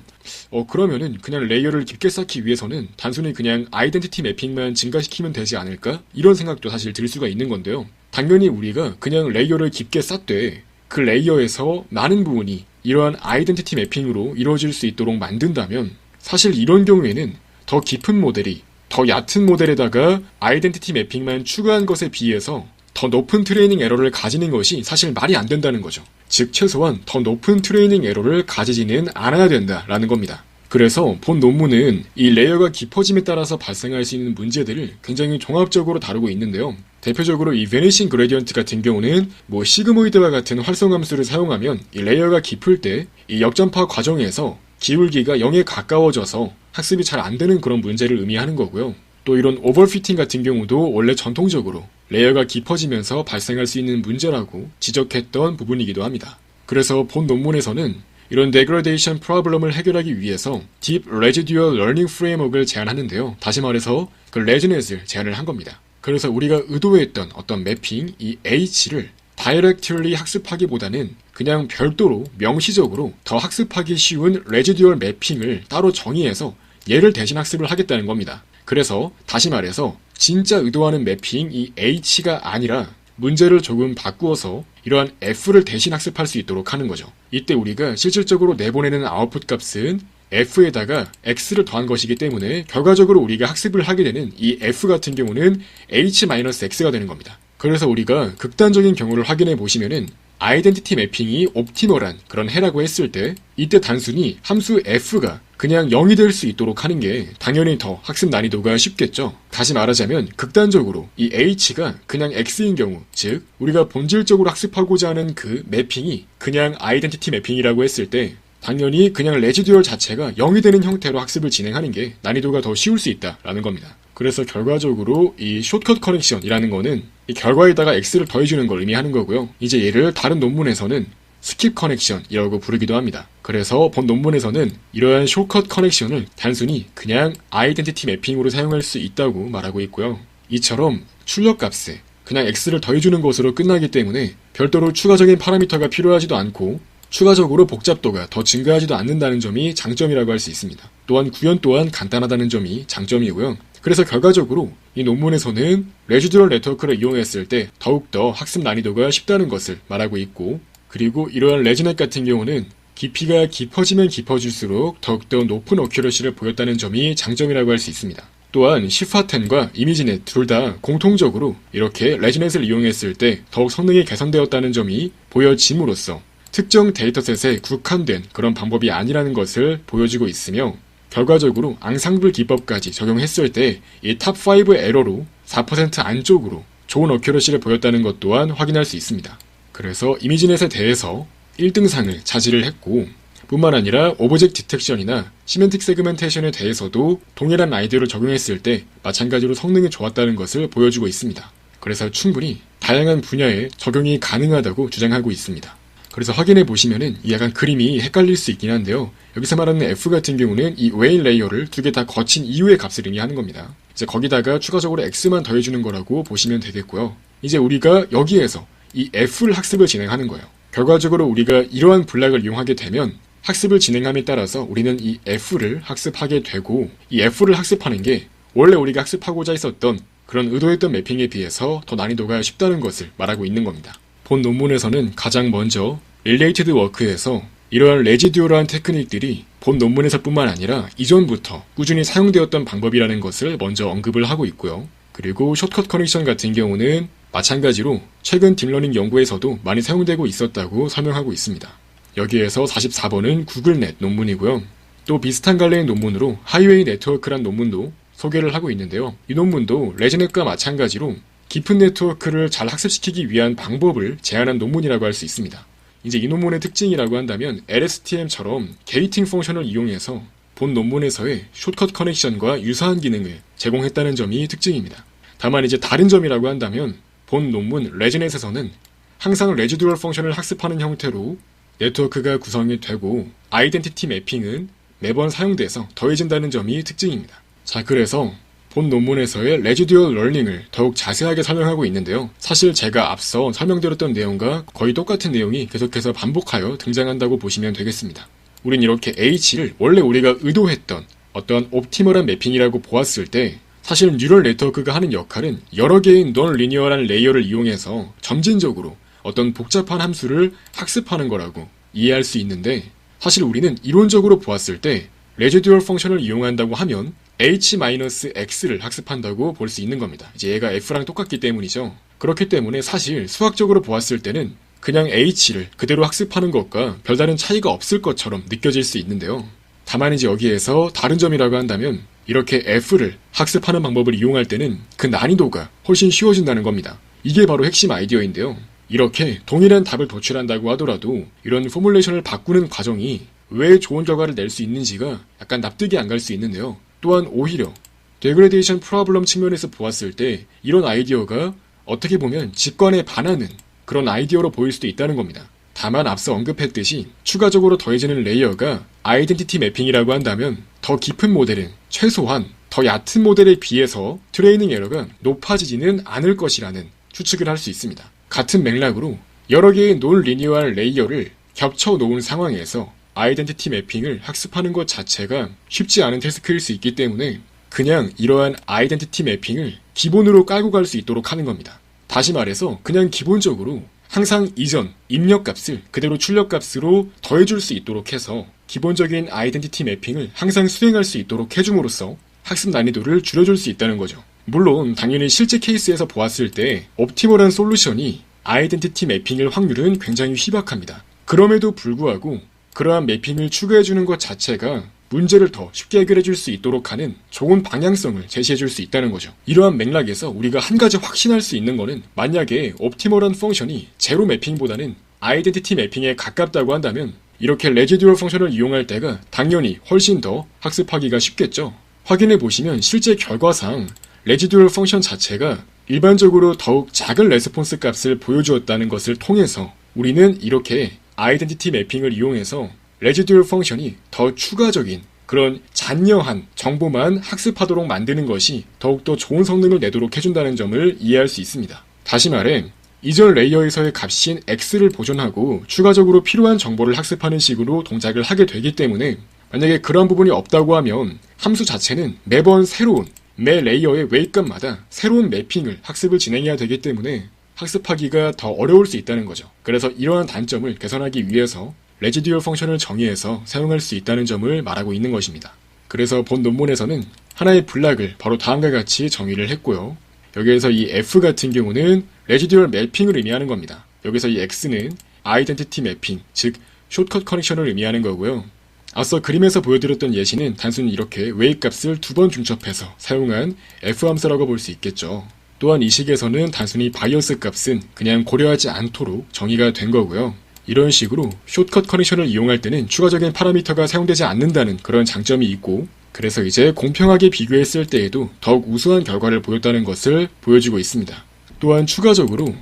그러면은 그냥 레이어를 깊게 쌓기 위해서는 단순히 그냥 아이덴티티 매핑만 증가시키면 되지 않을까? 이런 생각도 사실 들 수가 있는 건데요. 당연히 우리가 그냥 레이어를 깊게 쌓되 그 레이어에서 많은 부분이 이러한 아이덴티티 매핑으로 이루어질 수 있도록 만든다면 사실 이런 경우에는 더 깊은 모델이 더 얕은 모델에다가 아이덴티티 매핑만 추가한 것에 비해서 더 높은 트레이닝 에러를 가지는 것이 사실 말이 안 된다는 거죠. 즉 최소한 더 높은 트레이닝 에러를 가지지는 않아야 된다라는 겁니다. 그래서 본 논문은 이 레이어가 깊어짐에 따라서 발생할 수 있는 문제들을 굉장히 종합적으로 다루고 있는데요. 대표적으로 이 Vanishing Gradient 같은 경우는 시그모이드와 같은 활성함수를 사용하면 이 레이어가 깊을 때 이 역전파 과정에서 기울기가 0에 가까워져서 학습이 잘 안 되는 그런 문제를 의미하는 거고요. 또 이런 오버피팅 같은 경우도 원래 전통적으로 레이어가 깊어지면서 발생할 수 있는 문제라고 지적했던 부분이기도 합니다. 그래서 본 논문에서는 이런 degradation problem을 해결하기 위해서 Deep Residual Learning Framework을 제안하는데요. 다시 말해서 그 ResNet을 제안을 한 겁니다. 그래서 우리가 의도했던 어떤 매핑, 이 H를 다이렉트리 학습하기보다는 그냥 별도로 명시적으로 더 학습하기 쉬운 레지듀얼 매핑을 따로 정의해서 얘를 대신 학습을 하겠다는 겁니다. 그래서 다시 말해서 진짜 의도하는 매핑 이 H가 아니라 문제를 조금 바꾸어서 이러한 F를 대신 학습할 수 있도록 하는 거죠. 이때 우리가 실질적으로 내보내는 아웃풋 값은 F에다가 X를 더한 것이기 때문에 결과적으로 우리가 학습을 하게 되는 이 F 같은 경우는 H-X가 되는 겁니다. 그래서 우리가 극단적인 경우를 확인해 보시면은 아이덴티티 매핑이 옵티멀한 그런 해라고 했을 때 이때 단순히 함수 F가 그냥 0이 될 수 있도록 하는 게 당연히 더 학습 난이도가 쉽겠죠. 다시 말하자면 극단적으로 이 H가 그냥 X인 경우, 즉 우리가 본질적으로 학습하고자 하는 그 매핑이 그냥 아이덴티티 매핑이라고 했을 때 당연히 그냥 레지듀얼 자체가 0이 되는 형태로 학습을 진행하는 게 난이도가 더 쉬울 수 있다라는 겁니다. 그래서 결과적으로 이 숏컷 커넥션이라는 거는 이 결과에다가 X를 더해주는 걸 의미하는 거고요. 이제 얘를 다른 논문에서는 스킵 커넥션이라고 부르기도 합니다. 그래서 본 논문에서는 이러한 숏컷 커넥션을 단순히 그냥 아이덴티티 매핑으로 사용할 수 있다고 말하고 있고요. 이처럼 출력값에 그냥 X를 더해주는 것으로 끝나기 때문에 별도로 추가적인 파라미터가 필요하지도 않고 추가적으로 복잡도가 더 증가하지도 않는다는 점이 장점이라고 할 수 있습니다. 또한 구현 또한 간단하다는 점이 장점이고요. 그래서 결과적으로 이 논문에서는 레지듀얼 네트워크를 이용했을 때 더욱더 학습 난이도가 쉽다는 것을 말하고 있고, 그리고 이러한 레지넷 같은 경우는 깊이가 깊어지면 깊어질수록 더욱더 높은 어큐러시를 보였다는 점이 장점이라고 할 수 있습니다. 또한 시파10과 이미지넷 둘 다 공통적으로 이렇게 레지넷을 이용했을 때 더욱 성능이 개선되었다는 점이 보여짐으로써 특정 데이터셋에 국한된 그런 방법이 아니라는 것을 보여주고 있으며, 결과적으로 앙상블 기법까지 적용했을 때 이 탑5 에러로 4% 안쪽으로 좋은 어큐러시를 보였다는 것 또한 확인할 수 있습니다. 그래서 이미지넷에 대해서 1등상을 차지를 했고, 뿐만 아니라 오브젝트 디텍션이나 시멘틱 세그멘테이션에 대해서도 동일한 아이디어를 적용했을 때 마찬가지로 성능이 좋았다는 것을 보여주고 있습니다. 그래서 충분히 다양한 분야에 적용이 가능하다고 주장하고 있습니다. 그래서 확인해 보시면은 약간 그림이 헷갈릴 수 있긴 한데요. 여기서 말하는 F 같은 경우는 이 웨일 레이어를 두 개 다 거친 이후의 값을 의미하는 겁니다. 이제 거기다가 추가적으로 X만 더해주는 거라고 보시면 되겠고요. 이제 우리가 여기에서 이 F를 학습을 진행하는 거예요. 결과적으로 우리가 이러한 블락을 이용하게 되면 학습을 진행함에 따라서 우리는 이 F를 학습하게 되고, 이 F를 학습하는 게 원래 우리가 학습하고자 했었던 그런 의도했던 매핑에 비해서 더 난이도가 쉽다는 것을 말하고 있는 겁니다. 본 논문에서는 가장 먼저 Related Work에서 이러한 레지듀얼한 테크닉들이 본 논문에서 뿐만 아니라 이전부터 꾸준히 사용되었던 방법이라는 것을 먼저 언급을 하고 있고요. 그리고 숏컷 커넥션 같은 경우는 마찬가지로 최근 딥러닝 연구에서도 많이 사용되고 있었다고 설명하고 있습니다. 여기에서 44번은 구글넷 논문이고요. 또 비슷한 관련의 논문으로 하이웨이 네트워크란 논문도 소개를 하고 있는데요. 이 논문도 레지넷과 마찬가지로 깊은 네트워크를 잘 학습시키기 위한 방법을 제안한 논문이라고 할 수 있습니다. 이제 이 논문의 특징이라고 한다면 LSTM처럼 게이팅 펑션을 이용해서 본 논문에서의 숏컷 커넥션과 유사한 기능을 제공했다는 점이 특징입니다. 다만 이제 다른 점이라고 한다면 본 논문 레지넷에서는 항상 레지듀얼 펑션을 학습하는 형태로 네트워크가 구성이 되고 아이덴티티 매핑은 매번 사용돼서 더해진다는 점이 특징입니다. 자, 그래서 본 논문에서의 레지듀얼 러닝을 더욱 자세하게 설명하고 있는데요. 사실 제가 앞서 설명드렸던 내용과 거의 똑같은 내용이 계속해서 반복하여 등장한다고 보시면 되겠습니다. 우린 이렇게 H를 원래 우리가 의도했던 어떤 옵티멀한 매핑이라고 보았을 때 사실 뉴럴 네트워크가 하는 역할은 여러 개의 넌 리니어한 레이어를 이용해서 점진적으로 어떤 복잡한 함수를 학습하는 거라고 이해할 수 있는데, 사실 우리는 이론적으로 보았을 때 레지듀얼 펑션을 이용한다고 하면 H-X를 학습한다고 볼 수 있는 겁니다. 이제 얘가 F랑 똑같기 때문이죠. 그렇기 때문에 사실 수학적으로 보았을 때는 그냥 H를 그대로 학습하는 것과 별다른 차이가 없을 것처럼 느껴질 수 있는데요. 다만 이제 여기에서 다른 점이라고 한다면 이렇게 F를 학습하는 방법을 이용할 때는 그 난이도가 훨씬 쉬워진다는 겁니다. 이게 바로 핵심 아이디어인데요. 이렇게 동일한 답을 도출한다고 하더라도 이런 포뮬레이션을 바꾸는 과정이 왜 좋은 결과를 낼 수 있는지가 약간 납득이 안 갈 수 있는데요. 또한 오히려 데그레데이션 프로블럼 측면에서 보았을 때 이런 아이디어가 어떻게 보면 직관에 반하는 그런 아이디어로 보일 수도 있다는 겁니다. 다만 앞서 언급했듯이 추가적으로 더해지는 레이어가 아이덴티티 매핑이라고 한다면 더 깊은 모델은 최소한 더 얕은 모델에 비해서 트레이닝 에러가 높아지지는 않을 것이라는 추측을 할 수 있습니다. 같은 맥락으로 여러 개의 논리니어한 레이어를 겹쳐 놓은 상황에서 아이덴티티 매핑을 학습하는 것 자체가 쉽지 않은 태스크일 수 있기 때문에 그냥 이러한 아이덴티티 매핑을 기본으로 깔고 갈 수 있도록 하는 겁니다. 다시 말해서 그냥 기본적으로 항상 이전 입력값을 그대로 출력값으로 더해줄 수 있도록 해서 기본적인 아이덴티티 매핑을 항상 수행할 수 있도록 해줌으로써 학습 난이도를 줄여줄 수 있다는 거죠. 물론 당연히 실제 케이스에서 보았을 때 옵티멀한 솔루션이 아이덴티티 매핑일 확률은 굉장히 희박합니다. 그럼에도 불구하고 그러한 매핑을 추가해주는 것 자체가 문제를 더 쉽게 해결해줄 수 있도록 하는 좋은 방향성을 제시해줄 수 있다는 거죠. 이러한 맥락에서 우리가 한 가지 확신할 수 있는 거는 만약에 옵티멀한 펑션이 제로 매핑보다는 아이덴티티 매핑에 가깝다고 한다면 이렇게 레지듀얼 펑션을 이용할 때가 당연히 훨씬 더 학습하기가 쉽겠죠. 확인해 보시면 실제 결과상 레지듀얼 펑션 자체가 일반적으로 더욱 작은 레스폰스 값을 보여주었다는 것을 통해서 우리는 이렇게 아이덴티티 매핑을 이용해서 레지듀얼 펑션이 더 추가적인 그런 잔여한 정보만 학습하도록 만드는 것이 더욱더 좋은 성능을 내도록 해준다는 점을 이해할 수 있습니다. 다시 말해 이전 레이어에서의 값인 x를 보존하고 추가적으로 필요한 정보를 학습하는 식으로 동작을 하게 되기 때문에 만약에 그런 부분이 없다고 하면 함수 자체는 매번 새로운 매 레이어의 웨이값마다 새로운 매핑을 학습을 진행해야 되기 때문에 학습하기가 더 어려울 수 있다는 거죠. 그래서 이러한 단점을 개선하기 위해서 레지듀얼 펑션을 정의해서 사용할 수 있다는 점을 말하고 있는 것입니다. 그래서 본 논문에서는 하나의 블락을 바로 다음과 같이 정의를 했고요. 여기에서 이 F 같은 경우는 레지듀얼 매핑을 의미하는 겁니다. 여기서 이 X는 아이덴티티 매핑, 즉 숏컷 커넥션을 의미하는 거고요. 앞서 그림에서 보여드렸던 예시는 단순히 이렇게 웨이 값을 2번 중첩해서 사용한 F 함수라고 볼 수 있겠죠. 또한 이 식에서는 단순히 바이어스 값은 그냥 고려하지 않도록 정의가 된 거고요. 이런 식으로 숏컷 커넥션을 이용할 때는 추가적인 파라미터가 사용되지 않는다는 그런 장점이 있고 그래서 이제 공평하게 비교했을 때에도 더욱 우수한 결과를 보였다는 것을 보여주고 있습니다. 또한 추가적으로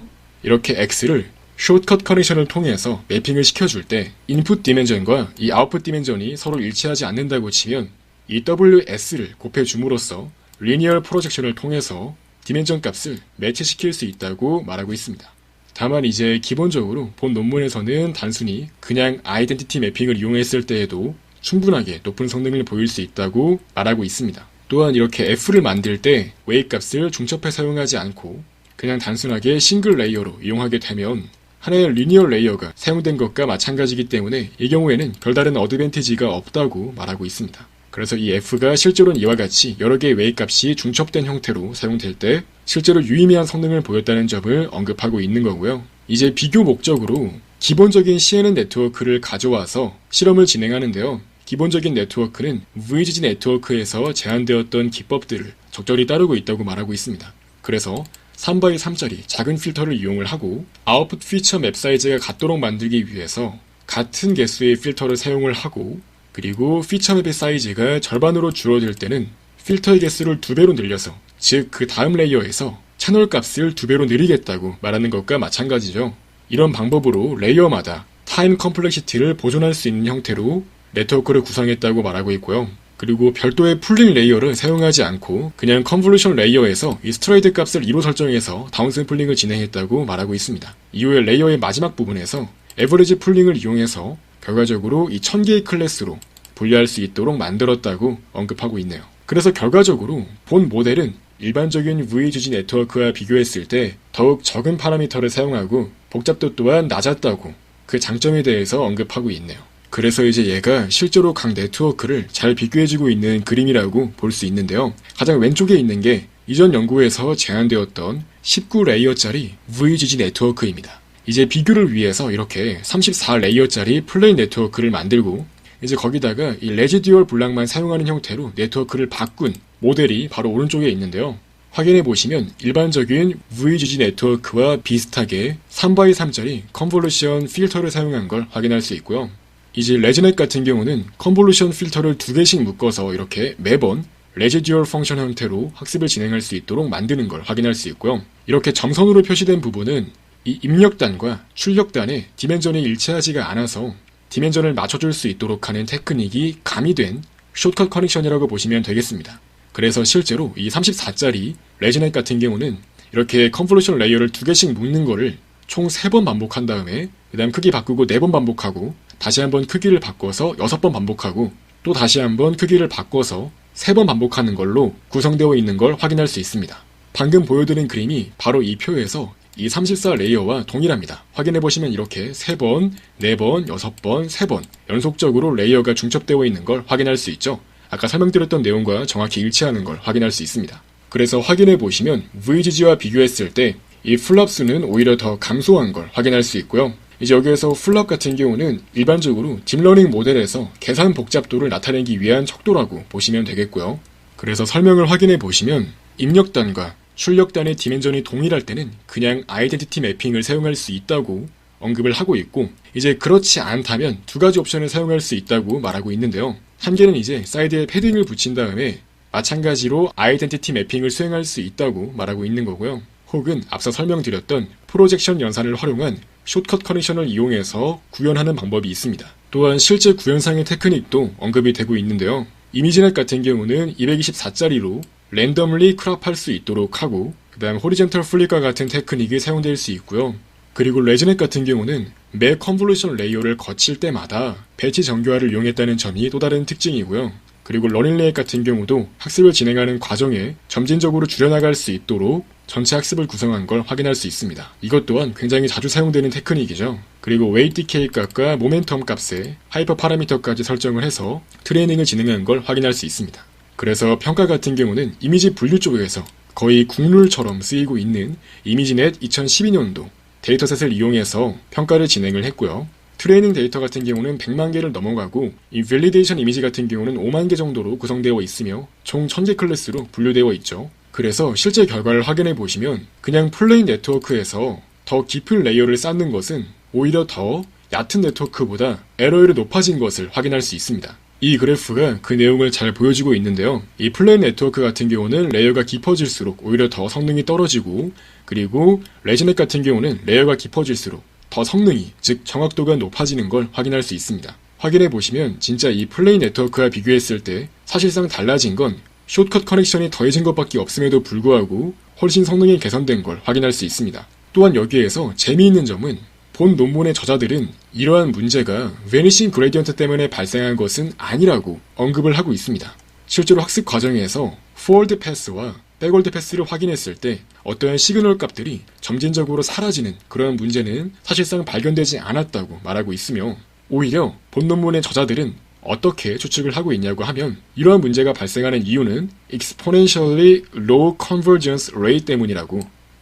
이렇게 X를 숏컷 커넥션을 통해서 매핑을 시켜줄 때 인풋 디멘전과 이 아웃풋 디멘전이 서로 일치하지 않는다고 치면 이 WS를 곱해줌으로써 리니얼 프로젝션을 통해서 디멘전 값을 매치시킬 수 있다고 말하고 있습니다. 다만 이제 기본적으로 본 논문에서는 단순히 그냥 아이덴티티 매핑을 이용했을 때에도 충분하게 높은 성능을 보일 수 있다고 말하고 있습니다. 또한 이렇게 F를 만들 때 웨이 값을 중첩해 사용하지 않고 그냥 단순하게 싱글 레이어로 이용하게 되면 하나의 리니얼 레이어가 사용된 것과 마찬가지이기 때문에 이 경우에는 별다른 어드밴티지가 없다고 말하고 있습니다. 그래서 이 F가 실제로는 이와 같이 여러 개의 웨이 값이 중첩된 형태로 사용될 때 실제로 유의미한 성능을 보였다는 점을 언급하고 있는 거고요. 이제 비교 목적으로 기본적인 CNN 네트워크를 가져와서 실험을 진행하는데요. 기본적인 네트워크는 VGG 네트워크에서 제한되었던 기법들을 적절히 따르고 있다고 말하고 있습니다. 그래서 3x3짜리 작은 필터를 이용을 하고 아웃풋 피처 맵 사이즈가 같도록 만들기 위해서 같은 개수의 필터를 사용을 하고 그리고 피처 맵의 사이즈가 절반으로 줄어들 때는 필터의 개수를 2배로 늘려서 즉 그 다음 레이어에서 채널 값을 2배로 늘리겠다고 말하는 것과 마찬가지죠. 이런 방법으로 레이어마다 타임 컴플렉시티를 보존할 수 있는 형태로 네트워크를 구성했다고 말하고 있고요. 그리고 별도의 풀링 레이어를 사용하지 않고 그냥 컨볼루션 레이어에서 이 스트레이트 값을 2로 설정해서 다운샘플링을 진행했다고 말하고 있습니다. 이후에 레이어의 마지막 부분에서 에버리지 풀링을 이용해서 결과적으로 이 1000개의 클래스로 분리할 수 있도록 만들었다고 언급하고 있네요. 그래서 결과적으로 본 모델은 일반적인 VGG 네트워크와 비교했을 때 더욱 적은 파라미터를 사용하고 복잡도 또한 낮았다고 그 장점에 대해서 언급하고 있네요. 그래서 이제 얘가 실제로 각 네트워크를 잘 비교해주고 있는 그림이라고 볼 수 있는데요. 가장 왼쪽에 있는 게 이전 연구에서 제안되었던 19레이어짜리 VGG 네트워크입니다. 이제 비교를 위해서 이렇게 34레이어짜리 플레인 네트워크를 만들고 이제 거기다가 이 레지듀얼 블락만 사용하는 형태로 네트워크를 바꾼 모델이 바로 오른쪽에 있는데요. 확인해 보시면 일반적인 VGG 네트워크와 비슷하게 3x3짜리 컨볼루션 필터를 사용한 걸 확인할 수 있고요. 이제 레지넷 같은 경우는 컨볼루션 필터를 2개씩 묶어서 이렇게 매번 레지듀얼 펑션 형태로 학습을 진행할 수 있도록 만드는 걸 확인할 수 있고요. 이렇게 점선으로 표시된 부분은 이 입력단과 출력단의 디멘전이 일치하지가 않아서 디멘전을 맞춰줄 수 있도록 하는 테크닉이 가미된 숏컷 커넥션이라고 보시면 되겠습니다. 그래서 실제로 이 34짜리 레지넷 같은 경우는 이렇게 컨볼루션 레이어를 2개씩 묶는 거를 총 3번 반복한 다음에 그 다음 크기 바꾸고 4번 반복하고 다시 한번 크기를 바꿔서 6번 반복하고 또 다시 한번 크기를 바꿔서 3번 반복하는 걸로 구성되어 있는 걸 확인할 수 있습니다. 방금 보여드린 그림이 바로 이 표에서 이 34 레이어와 동일합니다. 확인해보시면 이렇게 3번, 4번, 6번, 3번 연속적으로 레이어가 중첩되어 있는 걸 확인할 수 있죠. 아까 설명드렸던 내용과 정확히 일치하는 걸 확인할 수 있습니다. 그래서 확인해보시면 VGG와 비교했을 때 이 플랍 수는 오히려 더 감소한 걸 확인할 수 있고요. 이제 여기에서 플랍 같은 경우는 일반적으로 딥러닝 모델에서 계산 복잡도를 나타내기 위한 척도라고 보시면 되겠고요. 그래서 설명을 확인해보시면 입력단과 출력단의 디멘전이 동일할 때는 그냥 아이덴티티 매핑을 사용할 수 있다고 언급을 하고 있고, 이제 그렇지 않다면 2가지 옵션을 사용할 수 있다고 말하고 있는데요. 한 개는 이제 사이드에 패딩을 붙인 다음에 마찬가지로 아이덴티티 매핑을 수행할 수 있다고 말하고 있는 거고요. 혹은 앞서 설명드렸던 프로젝션 연산을 활용한 숏컷 커넥션을 이용해서 구현하는 방법이 있습니다. 또한 실제 구현상의 테크닉도 언급이 되고 있는데요. 이미지넷 같은 경우는 224짜리로 랜덤리 크롭할 수 있도록 하고, 그 다음 호리젠털 플립과 같은 테크닉이 사용될 수 있고요. 그리고 레지넷 같은 경우는 매 컨볼루션 레이어를 거칠 때마다 배치 정교화를 이용했다는 점이 또 다른 특징이고요. 그리고 러닝레이어 같은 경우도 학습을 진행하는 과정에 점진적으로 줄여나갈 수 있도록 전체 학습을 구성한 걸 확인할 수 있습니다. 이것 또한 굉장히 자주 사용되는 테크닉이죠. 그리고 웨이트 디케이 값과 모멘텀 값에 하이퍼 파라미터까지 설정을 해서 트레이닝을 진행한 걸 확인할 수 있습니다. 그래서 평가 같은 경우는 이미지 분류 쪽에서 거의 국룰처럼 쓰이고 있는 이미지넷 2012년도 데이터셋을 이용해서 평가를 진행을 했고요. 트레이닝 데이터 같은 경우는 100만 개를 넘어가고 이 밸리데이션 이미지 같은 경우는 5만 개 정도로 구성되어 있으며 총 1000개 클래스로 분류되어 있죠. 그래서 실제 결과를 확인해 보시면 그냥 플레인 네트워크에서 더 깊은 레이어를 쌓는 것은 오히려 더 얕은 네트워크보다 에러율이 높아진 것을 확인할 수 있습니다. 이 그래프가 그 내용을 잘 보여주고 있는데요. 이 플레인 네트워크 같은 경우는 레이어가 깊어질수록 오히려 더 성능이 떨어지고, 그리고 레지넷 같은 경우는 레이어가 깊어질수록 더 성능이, 즉 정확도가 높아지는 걸 확인할 수 있습니다. 확인해 보시면 진짜 이 플레인 네트워크와 비교했을 때 사실상 달라진 건 숏컷 커넥션이 더해진 것밖에 없음에도 불구하고 훨씬 성능이 개선된 걸 확인할 수 있습니다. 또한 여기에서 재미있는 점은 본 논문의 저자들은 이러한 문제가 베니싱 그레디언트 때문에 발생한 것은 아니라고 언급을 하고 있습니다. 실제로 학습 과정에서 포월드 패스와 백월드 패스를 확인했을 때 어떠한 시그널 값들이 점진적으로 사라지는 그런 문제는 사실상 발견되지 않았다고 말하고 있으며, 오히려 본 논문의 저자들은 어떻게 추측을 하고 있냐고 하면 이러한 문제가 발생하는 이유는 exponentially low convergence rate 때문이라고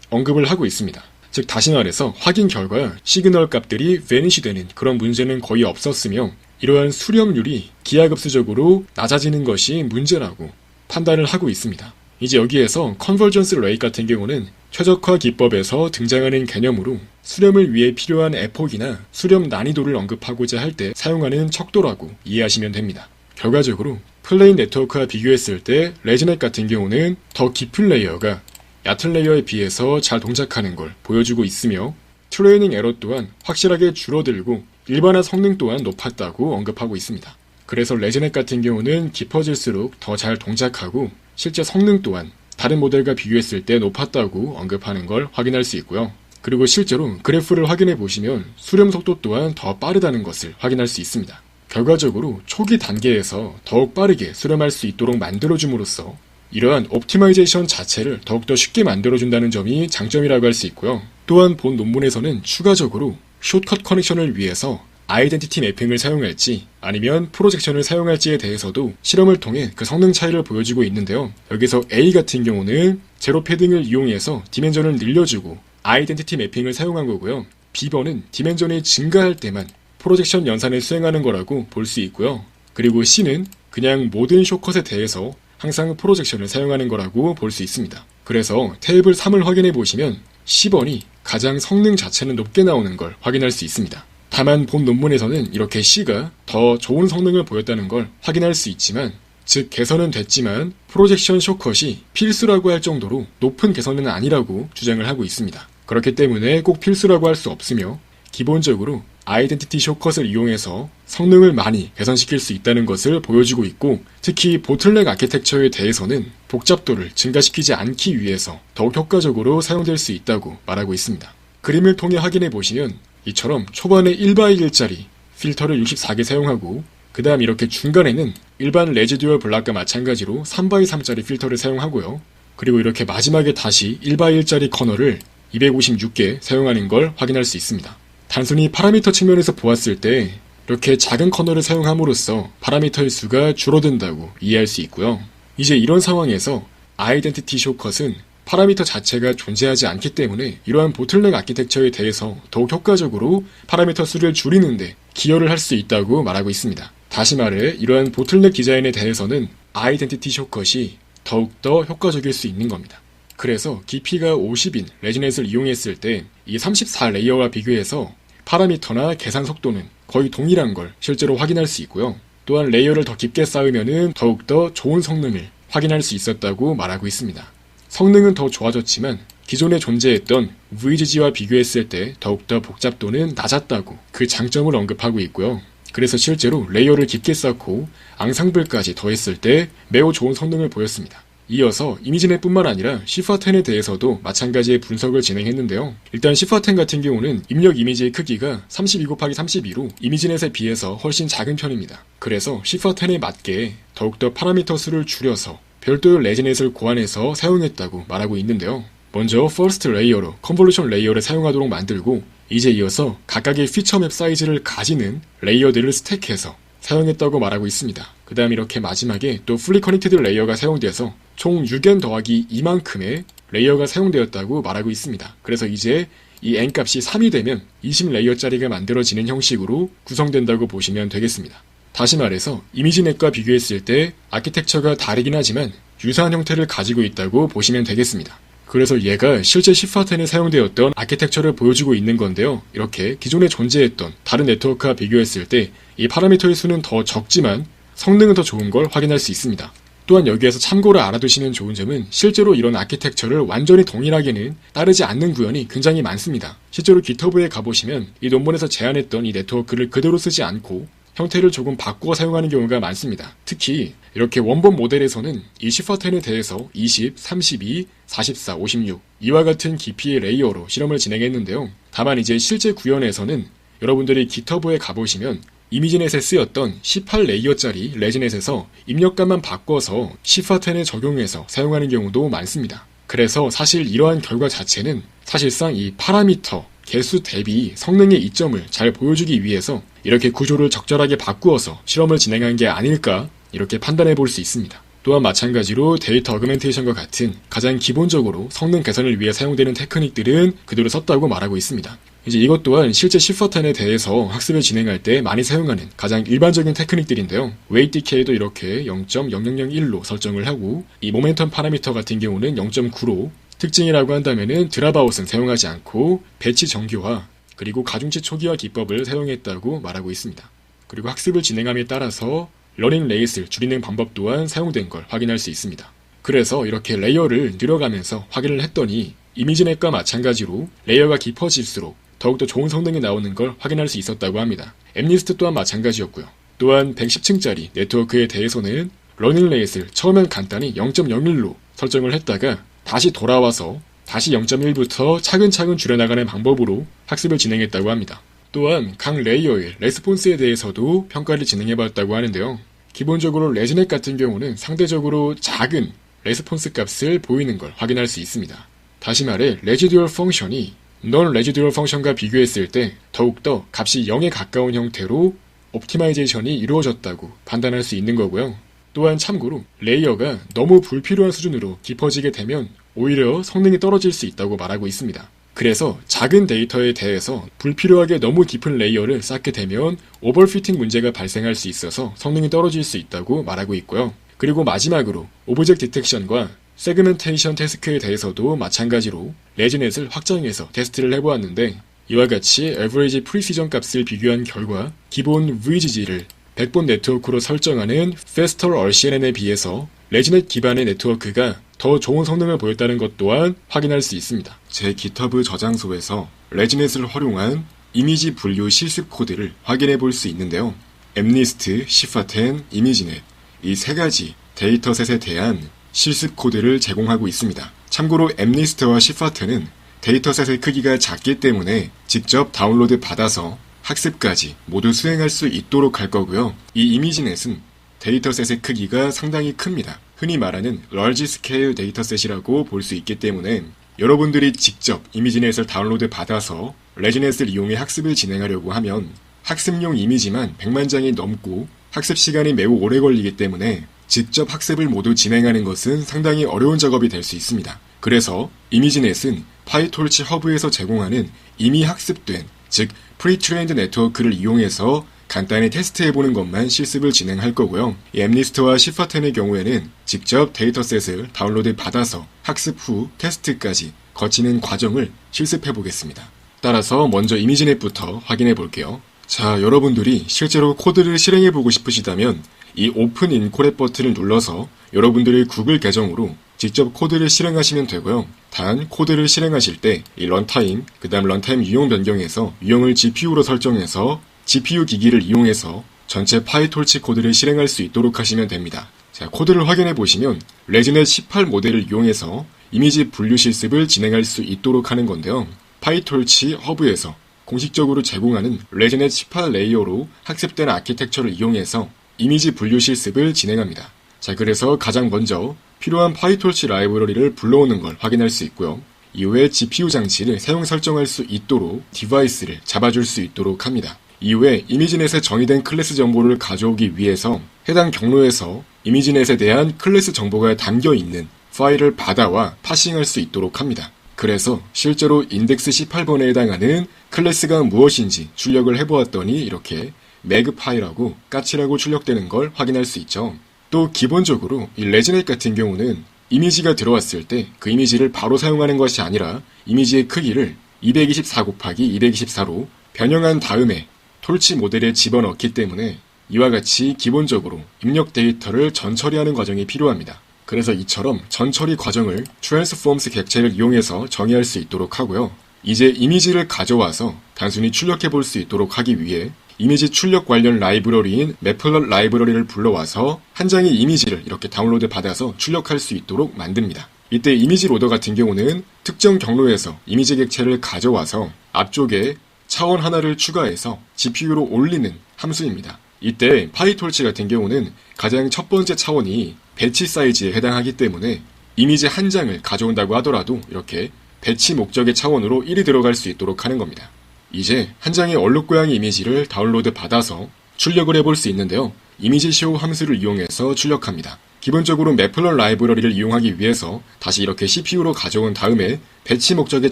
언급을 하고 있습니다. 즉 다시 말해서 확인 결과 시그널 값들이 베니시 되는 그런 문제는 거의 없었으며, 이러한 수렴률이 기하급수적으로 낮아지는 것이 문제라고 판단을 하고 있습니다. 이제 여기에서 컨버전스 레이트 같은 경우는 최적화 기법에서 등장하는 개념으로 수렴을 위해 필요한 에폭이나 수렴 난이도를 언급하고자 할 때 사용하는 척도라고 이해하시면 됩니다. 결과적으로 플레인 네트워크와 비교했을 때 레지넷 같은 경우는 더 깊은 레이어가 얕은 레이어에 비해서 잘 동작하는 걸 보여주고 있으며, 트레이닝 에러 또한 확실하게 줄어들고 일반화 성능 또한 높았다고 언급하고 있습니다. 그래서 레지넷 같은 경우는 깊어질수록 더 잘 동작하고 실제 성능 또한 다른 모델과 비교했을 때 높았다고 언급하는 걸 확인할 수 있고요. 그리고 실제로 그래프를 확인해 보시면 수렴 속도 또한 더 빠르다는 것을 확인할 수 있습니다. 결과적으로 초기 단계에서 더욱 빠르게 수렴할 수 있도록 만들어줌으로써 이러한 옵티마이제이션 자체를 더욱더 쉽게 만들어준다는 점이 장점이라고 할 수 있고요. 또한 본 논문에서는 추가적으로 숏컷 커넥션을 위해서 아이덴티티 매핑을 사용할지 아니면 프로젝션을 사용할지에 대해서도 실험을 통해 그 성능 차이를 보여주고 있는데요. 여기서 A 같은 경우는 제로 패딩을 이용해서 디멘전을 늘려주고 아이덴티티 매핑을 사용한 거고요. B번은 디멘전이 증가할 때만 프로젝션 연산을 수행하는 거라고 볼 수 있고요. 그리고 C는 그냥 모든 숏컷에 대해서 항상 프로젝션을 사용하는 거라고 볼 수 있습니다. 그래서 테이블 3을 확인해 보시면 C번이 가장 성능 자체는 높게 나오는 걸 확인할 수 있습니다. 다만 본 논문에서는 이렇게 C가 더 좋은 성능을 보였다는 걸 확인할 수 있지만, 즉 개선은 됐지만 프로젝션 숏컷이 필수라고 할 정도로 높은 개선은 아니라고 주장을 하고 있습니다. 그렇기 때문에 꼭 필수라고 할 수 없으며 기본적으로 아이덴티티 쇼컷을 이용해서 성능을 많이 개선시킬 수 있다는 것을 보여주고 있고, 특히 보틀넥 아키텍처에 대해서는 복잡도를 증가시키지 않기 위해서 더욱 효과적으로 사용될 수 있다고 말하고 있습니다. 그림을 통해 확인해 보시면 이처럼 초반에 1x1짜리 필터를 64개 사용하고, 그 다음 이렇게 중간에는 일반 레지듀얼 블락과 마찬가지로 3x3짜리 필터를 사용하고요. 그리고 이렇게 마지막에 다시 1x1짜리 커널을 256개 사용하는 걸 확인할 수 있습니다. 단순히 파라미터 측면에서 보았을 때 이렇게 작은 커널을 사용함으로써 파라미터의 수가 줄어든다고 이해할 수 있고요. 이제 이런 상황에서 아이덴티티 쇼컷은 파라미터 자체가 존재하지 않기 때문에 이러한 보틀넥 아키텍처에 대해서 더욱 효과적으로 파라미터 수를 줄이는데 기여를 할 수 있다고 말하고 있습니다. 다시 말해 이러한 보틀넥 디자인에 대해서는 아이덴티티 쇼컷이 더욱더 효과적일 수 있는 겁니다. 그래서 깊이가 50인 레지넷을 이용했을 때 이 34레이어와 비교해서 파라미터나 계산 속도는 거의 동일한 걸 실제로 확인할 수 있고요. 또한 레이어를 더 깊게 쌓으면 더욱더 좋은 성능을 확인할 수 있었다고 말하고 있습니다. 성능은 더 좋아졌지만 기존에 존재했던 VGG와 비교했을 때 더욱더 복잡도는 낮았다고 그 장점을 언급하고 있고요. 그래서 실제로 레이어를 깊게 쌓고 앙상블까지 더했을 때 매우 좋은 성능을 보였습니다. 이어서 이미지넷뿐만 아니라 시파10에 대해서도 마찬가지의 분석을 진행했는데요. 일단 시파10 같은 경우는 입력 이미지의 크기가 32곱하기32로 이미지넷에 비해서 훨씬 작은 편입니다. 그래서 시파10에 맞게 더욱더 파라미터 수를 줄여서 별도의 레지넷을 고안해서 사용했다고 말하고 있는데요. 먼저 퍼스트 레이어로 컨볼루션 레이어를 사용하도록 만들고, 이제 이어서 각각의 피처맵 사이즈를 가지는 레이어들을 스택해서 사용했다고 말하고 있습니다. 그 다음 이렇게 마지막에 또 풀리 커넥티드 레이어가 사용돼서 총 6n 더하기 2만큼의 레이어가 사용되었다고 말하고 있습니다. 그래서 이제 이 n값이 3이 되면 20레이어짜리가 만들어지는 형식으로 구성된다고 보시면 되겠습니다. 다시 말해서 이미지넷과 비교했을 때 아키텍처가 다르긴 하지만 유사한 형태를 가지고 있다고 보시면 되겠습니다. 그래서 얘가 실제 시파10에 사용되었던 아키텍처를 보여주고 있는 건데요. 이렇게 기존에 존재했던 다른 네트워크와 비교했을 때 이 파라미터의 수는 더 적지만 성능은 더 좋은 걸 확인할 수 있습니다. 또한 여기에서 참고로 알아두시면 좋은 점은 실제로 이런 아키텍처를 완전히 동일하게는 따르지 않는 구현이 굉장히 많습니다. 실제로 GitHub에 가보시면 이 논문에서 제안했던 이 네트워크를 그대로 쓰지 않고 형태를 조금 바꾸어 사용하는 경우가 많습니다. 특히 이렇게 원본 모델에서는 이 시파10에 대해서 20, 32, 44, 56 이와 같은 깊이의 레이어로 실험을 진행했는데요. 다만 이제 실제 구현에서는 여러분들이 GitHub에 가보시면 이미지넷에 쓰였던 18레이어짜리 레지넷에서 입력값만 바꿔서 시파10에 적용해서 사용하는 경우도 많습니다. 그래서 사실 이러한 결과 자체는 사실상 이 파라미터 개수 대비 성능의 이점을 잘 보여주기 위해서 이렇게 구조를 적절하게 바꾸어서 실험을 진행한 게 아닐까 이렇게 판단해 볼 수 있습니다. 또한 마찬가지로 데이터 어그멘테이션과 같은 가장 기본적으로 성능 개선을 위해 사용되는 테크닉들은 그대로 썼다고 말하고 있습니다. 이제 이것 또한 실제 시파10에 대해서 학습을 진행할 때 많이 사용하는 가장 일반적인 테크닉들인데요. 웨이트 디케이도 이렇게 0.0001로 설정을 하고, 이 모멘텀 파라미터 같은 경우는 0.9로, 특징이라고 한다면은 드랍아웃은 사용하지 않고 배치 정교화 그리고 가중치 초기화 기법을 사용했다고 말하고 있습니다. 그리고 학습을 진행함에 따라서 러닝 레이스를 줄이는 방법 또한 사용된 걸 확인할 수 있습니다. 그래서 이렇게 레이어를 늘려가면서 확인을 했더니 이미지넷과 마찬가지로 레이어가 깊어질수록 더욱더 좋은 성능이 나오는 걸 확인할 수 있었다고 합니다. 엠리스트 또한 마찬가지였고요. 또한 110층짜리 네트워크에 대해서는 러닝 레이스를 처음엔 간단히 0.01로 설정을 했다가 다시 돌아와서 다시 0.1부터 차근차근 줄여나가는 방법으로 학습을 진행했다고 합니다. 또한 각 레이어의 레스폰스에 대해서도 평가를 진행해봤다고 하는데요. 기본적으로 레지넷 같은 경우는 상대적으로 작은 레스폰스 값을 보이는 걸 확인할 수 있습니다. 다시 말해 레지듀얼 펑션이 넌 레지듀얼 펑션과 비교했을 때 더욱더 값이 0에 가까운 형태로 옵티마이제이션이 이루어졌다고 판단할 수 있는 거고요. 또한 참고로 레이어가 너무 불필요한 수준으로 깊어지게 되면 오히려 성능이 떨어질 수 있다고 말하고 있습니다. 그래서 작은 데이터에 대해서 불필요하게 너무 깊은 레이어를 쌓게 되면 오버피팅 문제가 발생할 수 있어서 성능이 떨어질 수 있다고 말하고 있고요. 그리고 마지막으로 오브젝트 디텍션과 세그멘테이션 태스크에 대해서도 마찬가지로 레지넷을 확장해서 테스트를 해보았는데, 이와 같이 에버리지 프리시전 값을 비교한 결과 기본 VGG를 백본 네트워크로 설정하는 Faster RCNN에 비해서 레지넷 기반의 네트워크가 더 좋은 성능을 보였다는 것 또한 확인할 수 있습니다. 제 GitHub 저장소에서 레지넷을 활용한 이미지 분류 실습 코드를 확인해 볼 수 있는데요. 엠니스트, 시파10, 이미지넷 이 세 가지 데이터셋에 대한 실습 코드를 제공하고 있습니다. 참고로 엠니스트와 시파10은 데이터셋의 크기가 작기 때문에 직접 다운로드 받아서 학습까지 모두 수행할 수 있도록 할 거고요. 이 이미지넷은 데이터셋의 크기가 상당히 큽니다. 흔히 말하는 large scale 데이터셋이라고 볼 수 있기 때문에 여러분들이 직접 이미지넷을 다운로드 받아서 레지넷을 이용해 학습을 진행하려고 하면 학습용 이미지만 100만 장이 넘고 학습 시간이 매우 오래 걸리기 때문에 직접 학습을 모두 진행하는 것은 상당히 어려운 작업이 될 수 있습니다. 그래서 이미지넷은 파이톨치 허브에서 제공하는 이미 학습된, 즉 프리트레인드 네트워크를 이용해서 간단히 테스트해보는 것만 실습을 진행할 거고요. 이 엠니스트와 시파10의 경우에는 직접 데이터셋을 다운로드 받아서 학습 후 테스트까지 거치는 과정을 실습해보겠습니다. 따라서 먼저 이미지넷부터 확인해 볼게요. 자, 여러분들이 실제로 코드를 실행해보고 싶으시다면 이 오픈 인코렛 버튼을 눌러서 여러분들의 구글 계정으로 직접 코드를 실행하시면 되고요. 단 코드를 실행하실 때 이 런타임, 그 다음 런타임 유형 변경에서 유형을 GPU로 설정해서 GPU 기기를 이용해서 전체 파이톨치 코드를 실행할 수 있도록 하시면 됩니다. 자, 코드를 확인해 보시면 레지넷 18 모델을 이용해서 이미지 분류 실습을 진행할 수 있도록 하는 건데요. 파이톨치 허브에서 공식적으로 제공하는 레지넷 18 레이어로 학습된 아키텍처를 이용해서 이미지 분류 실습을 진행합니다. 자, 그래서 가장 먼저 필요한 파이톨치 라이브러리를 불러오는 걸 확인할 수 있고요. 이후에 GPU 장치를 사용 설정할 수 있도록 디바이스를 잡아줄 수 있도록 합니다. 이후에 이미지넷에 정의된 클래스 정보를 가져오기 위해서 해당 경로에서 이미지넷에 대한 클래스 정보가 담겨있는 파일을 받아와 파싱할 수 있도록 합니다. 그래서 실제로 인덱스 18번에 해당하는 클래스가 무엇인지 출력을 해보았더니 이렇게 매그 파일하고 까칠하고 출력되는 걸 확인할 수 있죠. 또 기본적으로 이 레지넷 같은 경우는 이미지가 들어왔을 때 그 이미지를 바로 사용하는 것이 아니라 이미지의 크기를 224 곱하기 224로 변형한 다음에 톨치 모델에 집어넣기 때문에 이와 같이 기본적으로 입력 데이터를 전처리하는 과정이 필요합니다. 그래서 이처럼 전처리 과정을 트랜스폼스 객체를 이용해서 정의할 수 있도록 하고요. 이제 이미지를 가져와서 단순히 출력해 볼 수 있도록 하기 위해 이미지 출력 관련 라이브러리인 매플럿 라이브러리를 불러와서 한 장의 이미지를 이렇게 다운로드 받아서 출력할 수 있도록 만듭니다. 이때 이미지 로더 같은 경우는 특정 경로에서 이미지 객체를 가져와서 앞쪽에 차원 하나를 추가해서 GPU로 올리는 함수입니다. 이때 파이톨치 같은 경우는 가장 첫 번째 차원이 배치 사이즈에 해당하기 때문에 이미지 한 장을 가져온다고 하더라도 이렇게 배치 목적의 차원으로 1이 들어갈 수 있도록 하는 겁니다. 이제 한 장의 얼룩고양이 이미지를 다운로드 받아서 출력을 해볼 수 있는데요. 이미지 쇼 함수를 이용해서 출력합니다. 기본적으로 매플럿 라이브러리를 이용하기 위해서 다시 이렇게 CPU로 가져온 다음에 배치 목적의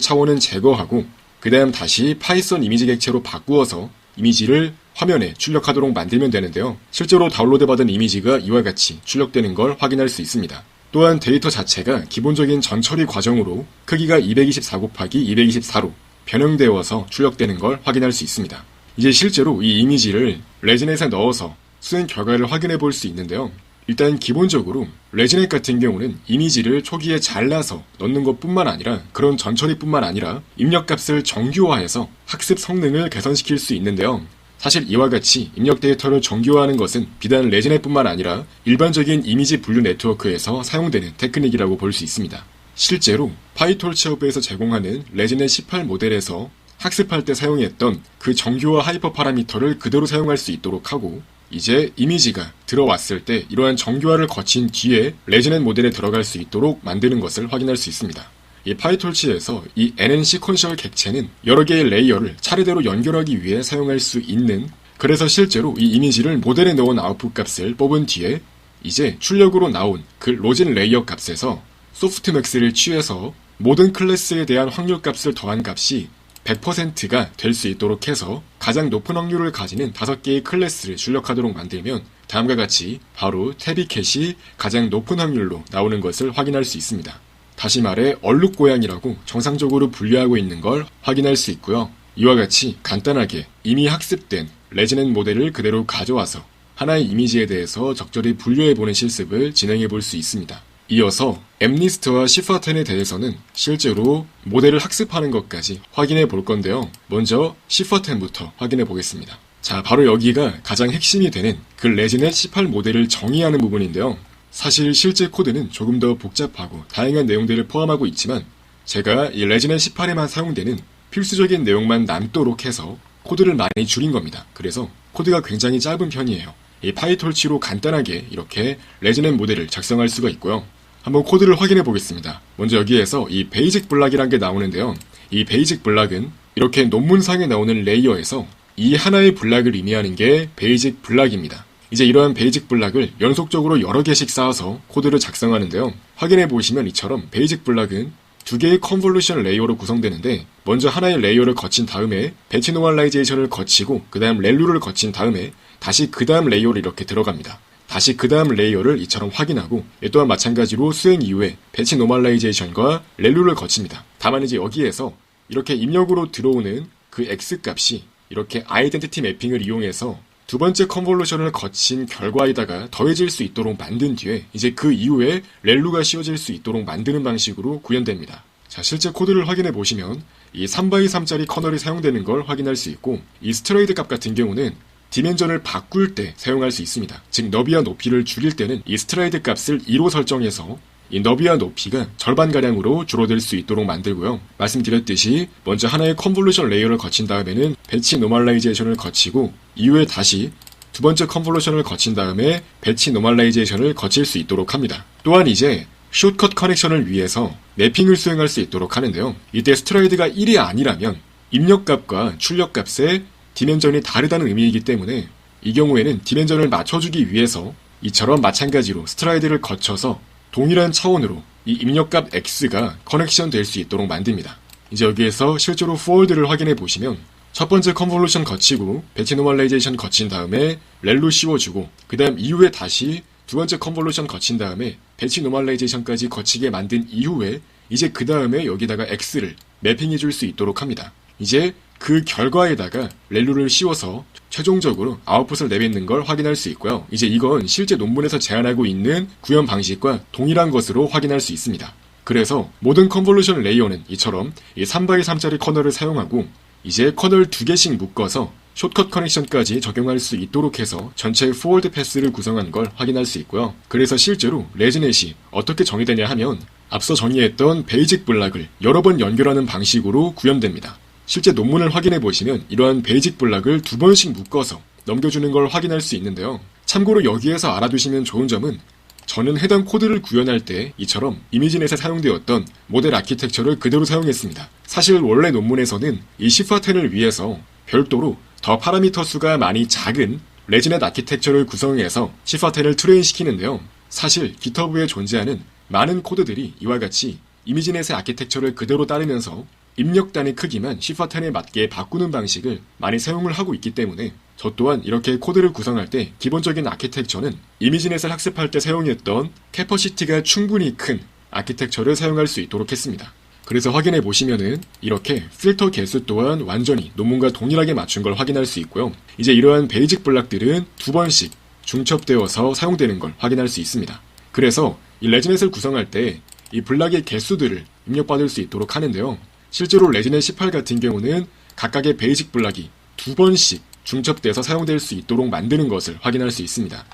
차원은 제거하고 그 다음 다시 파이썬 이미지 객체로 바꾸어서 이미지를 화면에 출력하도록 만들면 되는데요. 실제로 다운로드 받은 이미지가 이와 같이 출력되는 걸 확인할 수 있습니다. 또한 데이터 자체가 기본적인 전처리 과정으로 크기가 224 곱하기 224로 변형되어서 출력되는 걸 확인할 수 있습니다. 이제 실제로 이 이미지를 레지넷에 넣어서 수행 결과를 확인해 볼 수 있는데요. 일단 기본적으로 레지넷 같은 경우는 이미지를 초기에 잘라서 넣는 것뿐만 아니라 그런 전처리뿐만 아니라 입력값을 정규화해서 학습 성능을 개선시킬 수 있는데요. 사실 이와 같이 입력 데이터를 정규화하는 것은 비단 레지넷뿐만 아니라 일반적인 이미지 분류 네트워크에서 사용되는 테크닉이라고 볼 수 있습니다. 실제로 파이톨치 허브에서 제공하는 레지넷 18 모델에서 학습할 때 사용했던 그 정규화 하이퍼 파라미터를 그대로 사용할 수 있도록 하고 이제 이미지가 들어왔을 때 이러한 정규화를 거친 뒤에 레지넷 모델에 들어갈 수 있도록 만드는 것을 확인할 수 있습니다. 이 파이톨치에서 이 NN 시퀀셜 객체는 여러 개의 레이어를 차례대로 연결하기 위해 사용할 수 있는 그래서 실제로 이 이미지를 모델에 넣은 아웃풋 값을 뽑은 뒤에 이제 출력으로 나온 그 로진 레이어 값에서 소프트맥스를 취해서 모든 클래스에 대한 확률 값을 더한 값이 100%가 될 수 있도록 해서 가장 높은 확률을 가지는 5개의 클래스를 출력하도록 만들면 다음과 같이 바로 태비캣이 가장 높은 확률로 나오는 것을 확인할 수 있습니다. 다시 말해 얼룩고양이라고 정상적으로 분류하고 있는 걸 확인할 수 있고요. 이와 같이 간단하게 이미 학습된 레지넷 모델을 그대로 가져와서 하나의 이미지에 대해서 적절히 분류해보는 실습을 진행해볼 수 있습니다. 이어서 엠리스트와 시파10에 대해서는 실제로 모델을 학습하는 것까지 확인해 볼 건데요. 먼저 시파10부터 확인해 보겠습니다. 자, 바로 여기가 가장 핵심이 되는 그 레지넷 18 모델을 정의하는 부분인데요. 사실 실제 코드는 조금 더 복잡하고 다양한 내용들을 포함하고 있지만 제가 이 레지넷 18에만 사용되는 필수적인 내용만 남도록 해서 코드를 많이 줄인 겁니다. 그래서 코드가 굉장히 짧은 편이에요. 이 파이톨치로 간단하게 이렇게 레지넷 모델을 작성할 수가 있고요. 한번 코드를 확인해 보겠습니다. 먼저 여기에서 이 베이직 블락이라는 게 나오는데요. 이 베이직 블락은 이렇게 논문상에 나오는 레이어에서 이 하나의 블락을 의미하는 게 베이직 블락입니다. 이제 이러한 베이직 블락을 연속적으로 여러 개씩 쌓아서 코드를 작성하는데요. 확인해 보시면 이처럼 베이직 블락은 두 개의 컨볼루션 레이어로 구성되는데 먼저 하나의 레이어를 거친 다음에 배치 노멀라이제이션을 거치고 그 다음 렐루를 거친 다음에 다시 그 다음 레이어로 이렇게 들어갑니다. 다시 그 다음 레이어를 이처럼 확인하고 이 또한 마찬가지로 수행 이후에 배치 노멀라이제이션과 렐루를 거칩니다. 다만 이제 여기에서 이렇게 입력으로 들어오는 그 x 값이 이렇게 아이덴티티 매핑을 이용해서 두 번째 컨볼루션을 거친 결과에다가 더해질 수 있도록 만든 뒤에 이제 그 이후에 렐루가 씌워질 수 있도록 만드는 방식으로 구현됩니다. 자, 실제 코드를 확인해 보시면 이 3x3짜리 커널이 사용되는 걸 확인할 수 있고 이 스트레이드 값 같은 경우는 디멘전을 바꿀 때 사용할 수 있습니다. 즉 너비와 높이를 줄일 때는 이 스트라이드 값을 2로 설정해서 이 너비와 높이가 절반가량으로 줄어들 수 있도록 만들고요. 말씀드렸듯이 먼저 하나의 컨볼루션 레이어를 거친 다음에는 배치 노멀라이제이션을 거치고 이후에 다시 두 번째 컨볼루션을 거친 다음에 배치 노멀라이제이션을 거칠 수 있도록 합니다. 또한 이제 숏컷 커넥션을 위해서 매핑을 수행할 수 있도록 하는데요. 이때 스트라이드가 1이 아니라면 입력값과 출력값의 디멘전이 다르다는 의미이기 때문에 이 경우에는 디멘전을 맞춰주기 위해서 이처럼 마찬가지로 스트라이드를 거쳐서 동일한 차원으로 이 입력값 x가 커넥션 될 수 있도록 만듭니다. 이제 여기에서 실제로 forward를 확인해 보시면 첫 번째 컨볼루션 거치고 배치 노멀라이제이션 거친 다음에 렐로 씌워주고 그 다음 이후에 다시 두 번째 컨볼루션 거친 다음에 배치 노멀라이제이션까지 거치게 만든 이후에 이제 그 다음에 여기다가 x를 매핑해 줄 수 있도록 합니다. 이제 그 결과에다가 렐루를 씌워서 최종적으로 아웃풋을 내뱉는 걸 확인할 수 있고요. 이제 이건 실제 논문에서 제안하고 있는 구현 방식과 동일한 것으로 확인할 수 있습니다. 그래서 모든 컨볼루션 레이어는 이처럼 이 3x3짜리 커널을 사용하고 이제 커널 2개씩 묶어서 숏컷 커넥션까지 적용할 수 있도록 해서 전체 포워드 패스를 구성한 걸 확인할 수 있고요. 그래서 실제로 레지넷이 어떻게 정의되냐 하면 앞서 정의했던 베이직 블락을 여러 번 연결하는 방식으로 구현됩니다. 실제 논문을 확인해 보시면 이러한 베이직 블락을 2번씩 묶어서 넘겨주는 걸 확인할 수 있는데요. 참고로 여기에서 알아두시면 좋은 점은 저는 해당 코드를 구현할 때 이처럼 이미지넷에 사용되었던 모델 아키텍처를 그대로 사용했습니다. 사실 원래 논문에서는 이 시파10을 위해서 별도로 더 파라미터 수가 많이 작은 레지넷 아키텍처를 구성해서 시파10을 트레인시키는데요. 사실 GitHub에 존재하는 많은 코드들이 이와 같이 이미지넷의 아키텍처를 그대로 따르면서 입력 단위 크기만 시파10에 맞게 바꾸는 방식을 많이 사용을 하고 있기 때문에 저 또한 이렇게 코드를 구성할 때 기본적인 아키텍처는 이미지넷을 학습할 때 사용했던 캐퍼시티가 충분히 큰 아키텍처를 사용할 수 있도록 했습니다. 그래서 확인해 보시면은 이렇게 필터 개수 또한 완전히 논문과 동일하게 맞춘 걸 확인할 수 있고요. 이제 이러한 베이직 블락들은 2번씩 중첩되어서 사용되는 걸 확인할 수 있습니다. 그래서 이 레지넷을 구성할 때 이 블락의 개수들을 입력받을 수 있도록 하는데요. 실제로 레지넷 18 같은 경우는 각각의 베이직 블락이 2번씩 중첩돼서 사용될 수 있도록 만드는 것을 확인할 수 있습니다.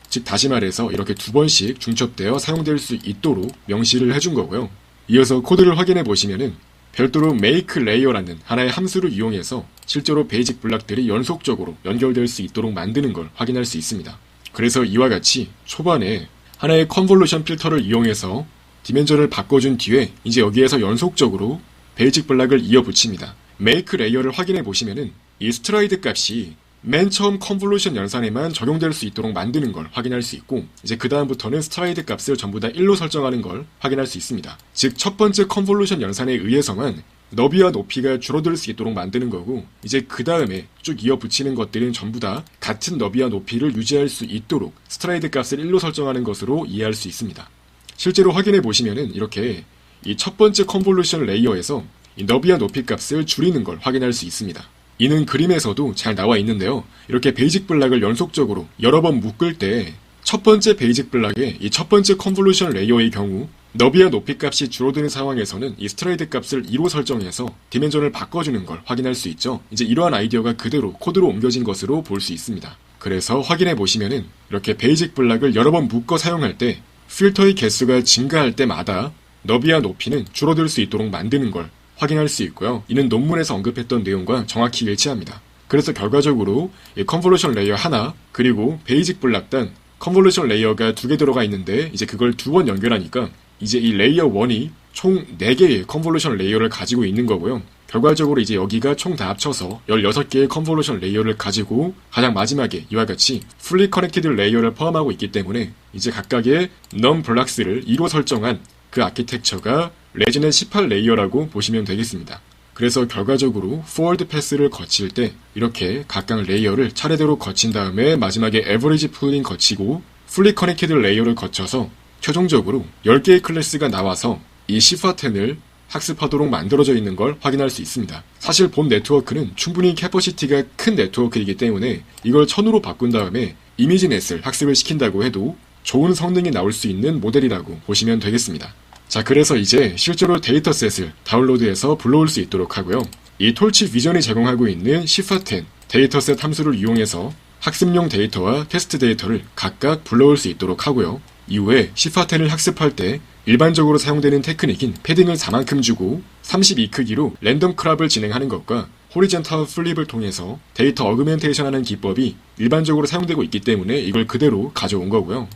즉 다시 말해서 이렇게 2번씩 중첩되어 사용될 수 있도록 명시를 해준 거고요. 이어서 코드를 확인해 보시면은 별도로 make layer라는 하나의 함수를 이용해서 실제로 베이직 블락들이 연속적으로 연결될 수 있도록 만드는 걸 확인할 수 있습니다. 그래서 이와 같이 초반에 하나의 컨볼루션 필터를 이용해서 디멘전을 바꿔준 뒤에 이제 여기에서 연속적으로 베이직 블락을 이어붙입니다. make layer를 확인해 보시면은 이 스트라이드 값이 맨 처음 컨볼루션 연산에만 적용될 수 있도록 만드는 걸 확인할 수 있고 이제 그 다음부터는 스트라이드 값을 전부 다 1로 설정하는 걸 확인할 수 있습니다. 즉 첫 번째 컨볼루션 연산에 의해서만 너비와 높이가 줄어들 수 있도록 만드는 거고 이제 그 다음에 쭉 이어붙이는 것들은 전부 다 같은 너비와 높이를 유지할 수 있도록 스트라이드 값을 1로 설정하는 것으로 이해할 수 있습니다. 실제로 확인해 보시면은 이렇게 이 첫 번째 컨볼루션 레이어에서 이 너비와 높이 값을 줄이는 걸 확인할 수 있습니다. 이는 그림에서도 잘 나와 있는데요. 이렇게 베이직 블락을 연속적으로 여러 번 묶을 때 첫 번째 베이직 블락의 이 첫 번째 컨볼루션 레이어의 경우 너비와 높이 값이 줄어드는 상황에서는 이 스트레이트 값을 2로 설정해서 디멘전을 바꿔주는 걸 확인할 수 있죠. 이제 이러한 아이디어가 그대로 코드로 옮겨진 것으로 볼 수 있습니다. 그래서 확인해 보시면은 이렇게 베이직 블락을 여러 번 묶어 사용할 때 필터의 개수가 증가할 때마다 너비와 높이는 줄어들 수 있도록 만드는 걸 확인할 수 있고요. 이는 논문에서 언급했던 내용과 정확히 일치합니다. 그래서 결과적으로 이 컨볼루션 레이어 하나 그리고 베이직 블락단 컨볼루션 레이어가 2개 들어가 있는데 이제 그걸 2번 연결하니까 이제 이 레이어 1이 총 4개의 컨볼루션 레이어를 가지고 있는 거고요. 결과적으로 이제 여기가 총 다 합쳐서 16개의 컨볼루션 레이어를 가지고 가장 마지막에 이와 같이 풀리 커넥티드 레이어를 포함하고 있기 때문에 이제 각각의 넘블락스를 2로 설정한 그 아키텍처가 레지넷 18 레이어라고 보시면 되겠습니다. 그래서 결과적으로 포워드 패스를 거칠 때 이렇게 각각 레이어를 차례대로 거친 다음에 마지막에 에버리지 풀링 거치고 풀리 커넥티드 레이어를 거쳐서 최종적으로 10개의 클래스가 나와서 이 시파10을 학습하도록 만들어져 있는 걸 확인할 수 있습니다. 사실 본 네트워크는 충분히 캐퍼시티가 큰 네트워크이기 때문에 이걸 1000으로 바꾼 다음에 이미지넷을 학습을 시킨다고 해도 좋은 성능이 나올 수 있는 모델이라고 보시면 되겠습니다. 자, 그래서 이제 실제로 데이터셋을 다운로드해서 불러올 수 있도록 하고요. 이 톨치 비전이 제공하고 있는 시파10 데이터셋 함수를 이용해서 학습용 데이터와 테스트 데이터를 각각 불러올 수 있도록 하고요. 이후에 시파10을 학습할 때 일반적으로 사용되는 테크닉인 패딩을 4만큼 주고 32 크기로 랜덤 크랍을 진행하는 것과 호리젠탈 플립을 통해서 데이터 어그멘테이션 하는 기법이 일반적으로 사용되고 있기 때문에 이걸 그대로 가져온 거고요.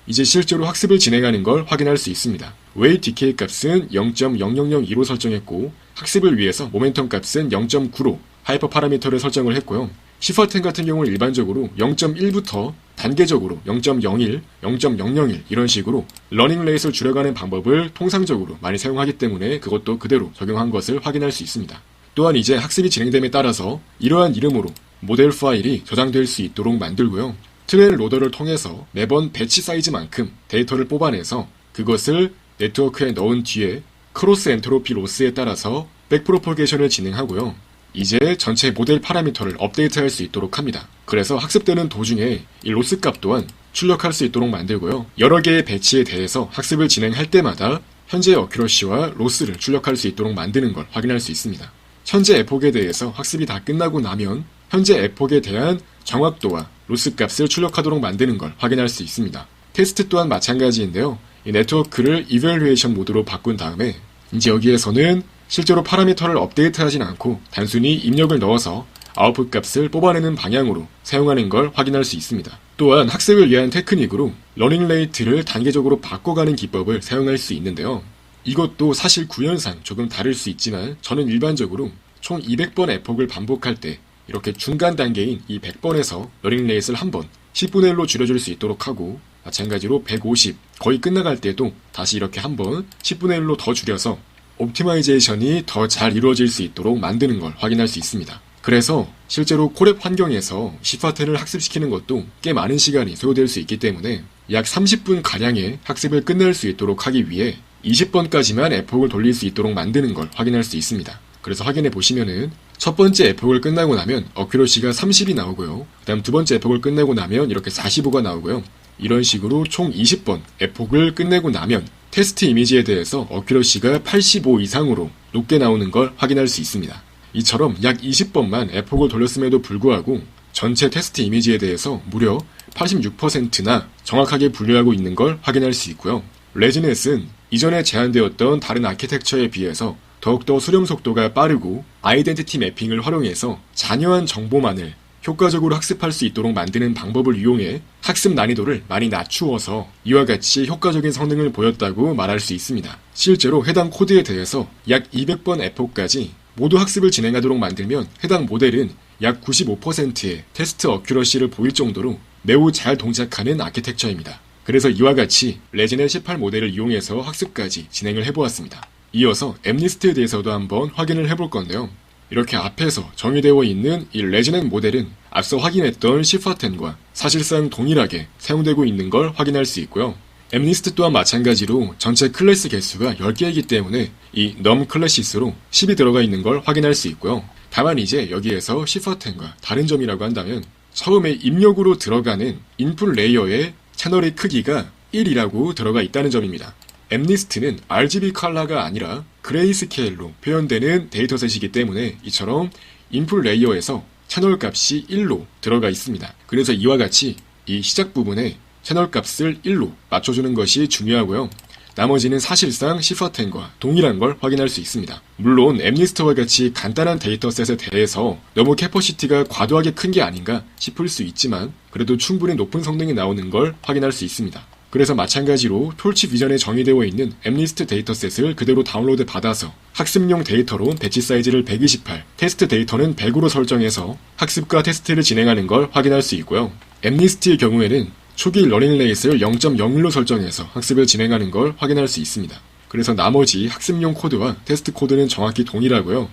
이제 실제로 학습을 진행하는 걸 확인할 수 있습니다. 웨이 디케이 값은 0.0002로 설정했고 학습을 위해서 모멘텀 값은 0.9로 하이퍼 파라미터를 설정을 했고요. 시파10 같은 경우는 일반적으로 0.1부터 단계적으로 0.01, 0.001 이런 식으로 러닝 레이스를 줄여가는 방법을 통상적으로 많이 사용하기 때문에 그것도 그대로 적용한 것을 확인할 수 있습니다. 또한 이제 학습이 진행됨에 따라서 이러한 이름으로 모델 파일이 저장될 수 있도록 만들고요. 트레일 로더를 통해서 매번 배치 사이즈만큼 데이터를 뽑아내서 그것을 네트워크에 넣은 뒤에 크로스 엔트로피 로스에 따라서 백프로포게이션을 진행하고요. 이제 전체 모델 파라미터를 업데이트할 수 있도록 합니다. 그래서 학습되는 도중에 이 로스 값 또한 출력할 수 있도록 만들고요. 여러 개의 배치에 대해서 학습을 진행할 때마다 현재 어큐러시와 로스를 출력할 수 있도록 만드는 걸 확인할 수 있습니다. 현재 에폭에 대해서 학습이 다 끝나고 나면 현재 에폭에 대한 정확도와 로스 값을 출력하도록 만드는 걸 확인할 수 있습니다. 테스트 또한 마찬가지인데요. 이 네트워크를 이밸류에이션 모드로 바꾼 다음에 이제 여기에서는 실제로 파라미터를 업데이트하진 않고 단순히 입력을 넣어서 아웃풋 값을 뽑아내는 방향으로 사용하는 걸 확인할 수 있습니다. 또한 학습을 위한 테크닉으로 러닝 레이트를 단계적으로 바꿔가는 기법을 사용할 수 있는데요. 이것도 사실 구현상 조금 다를 수 있지만 저는 일반적으로 총 200번 에폭을 반복할 때 이렇게 중간 단계인 이 100번에서 러닝 레이트를 한번 10분의 1로 줄여줄 수 있도록 하고 마찬가지로 150 거의 끝나갈 때도 다시 이렇게 한번 10분의 1로 더 줄여서 옵티마이제이션이 더 잘 이루어질 수 있도록 만드는 걸 확인할 수 있습니다. 그래서 실제로 콜앱 환경에서 시파10을 학습시키는 것도 꽤 많은 시간이 소요될 수 있기 때문에 약 30분 가량의 학습을 끝낼 수 있도록 하기 위해 20번까지만 에폭을 돌릴 수 있도록 만드는 걸 확인할 수 있습니다. 그래서 확인해 보시면은 첫 번째 에폭을 끝나고 나면 어큐러시가 30이 나오고요. 그 다음 두 번째 에폭을 끝내고 나면 이렇게 45가 나오고요. 이런 식으로 총 20번 에폭을 끝내고 나면 테스트 이미지에 대해서 어큐러시가 85 이상으로 높게 나오는 걸 확인할 수 있습니다. 이처럼 약 20번만 에폭을 돌렸음에도 불구하고 전체 테스트 이미지에 대해서 무려 86%나 정확하게 분류하고 있는 걸 확인할 수 있고요. 레지넷은 이전에 제한되었던 다른 아키텍처에 비해서 더욱더 수렴 속도가 빠르고 아이덴티티 매핑을 활용해서 잔여한 정보만을 효과적으로 학습할 수 있도록 만드는 방법을 이용해 학습 난이도를 많이 낮추어서 이와 같이 효과적인 성능을 보였다고 말할 수 있습니다. 실제로 해당 코드에 대해서 약 200번 에폭까지 모두 학습을 진행하도록 만들면 해당 모델은 약 95%의 테스트 어큐러시를 보일 정도로 매우 잘 동작하는 아키텍처입니다. 그래서 이와 같이 레지넷 18 모델을 이용해서 학습까지 진행을 해보았습니다. 이어서 엠니스트에 대해서도 한번 확인을 해볼 건데요. 이렇게 앞에서 정의되어 있는 이 레지넷 모델은 앞서 확인했던 시파10과 사실상 동일하게 사용되고 있는 걸 확인할 수 있고요. 엠니스트 또한 마찬가지로 전체 클래스 개수가 10개이기 때문에 이 넘 클래시스로 10이 들어가 있는 걸 확인할 수 있고요. 다만 이제 여기에서 시퍼텐과 다른 점이라고 한다면 처음에 입력으로 들어가는 인풋 레이어의 채널의 크기가 1이라고 들어가 있다는 점입니다. 엠리스트는 RGB 컬러가 아니라 그레이스케일로 표현되는 데이터셋이기 때문에 이처럼 인풋 레이어에서 채널 값이 1로 들어가 있습니다. 그래서 이와 같이 이 시작 부분에 채널 값을 1로 맞춰주는 것이 중요하고요. 나머지는 사실상 시퍼텐과 동일한 걸 확인할 수 있습니다. 물론 엠리스트와 같이 간단한 데이터셋에 대해서 너무 캐퍼시티가 과도하게 큰 게 아닌가 싶을 수 있지만 그래도 충분히 높은 성능이 나오는 걸 확인할 수 있습니다. 그래서 마찬가지로 톨치 비전에 정의되어 있는 엠리스트 데이터셋을 그대로 다운로드 받아서 학습용 데이터로 배치 사이즈를 128, 테스트 데이터는 100으로 설정해서 학습과 테스트를 진행하는 걸 확인할 수 있고요. 엠리스트의 경우에는 초기 러닝 레이스를 0.01로 설정해서 학습을 진행하는 걸 확인할 수 있습니다. 그래서 나머지 학습용 코드와 테스트 코드는 정확히 동일하고요.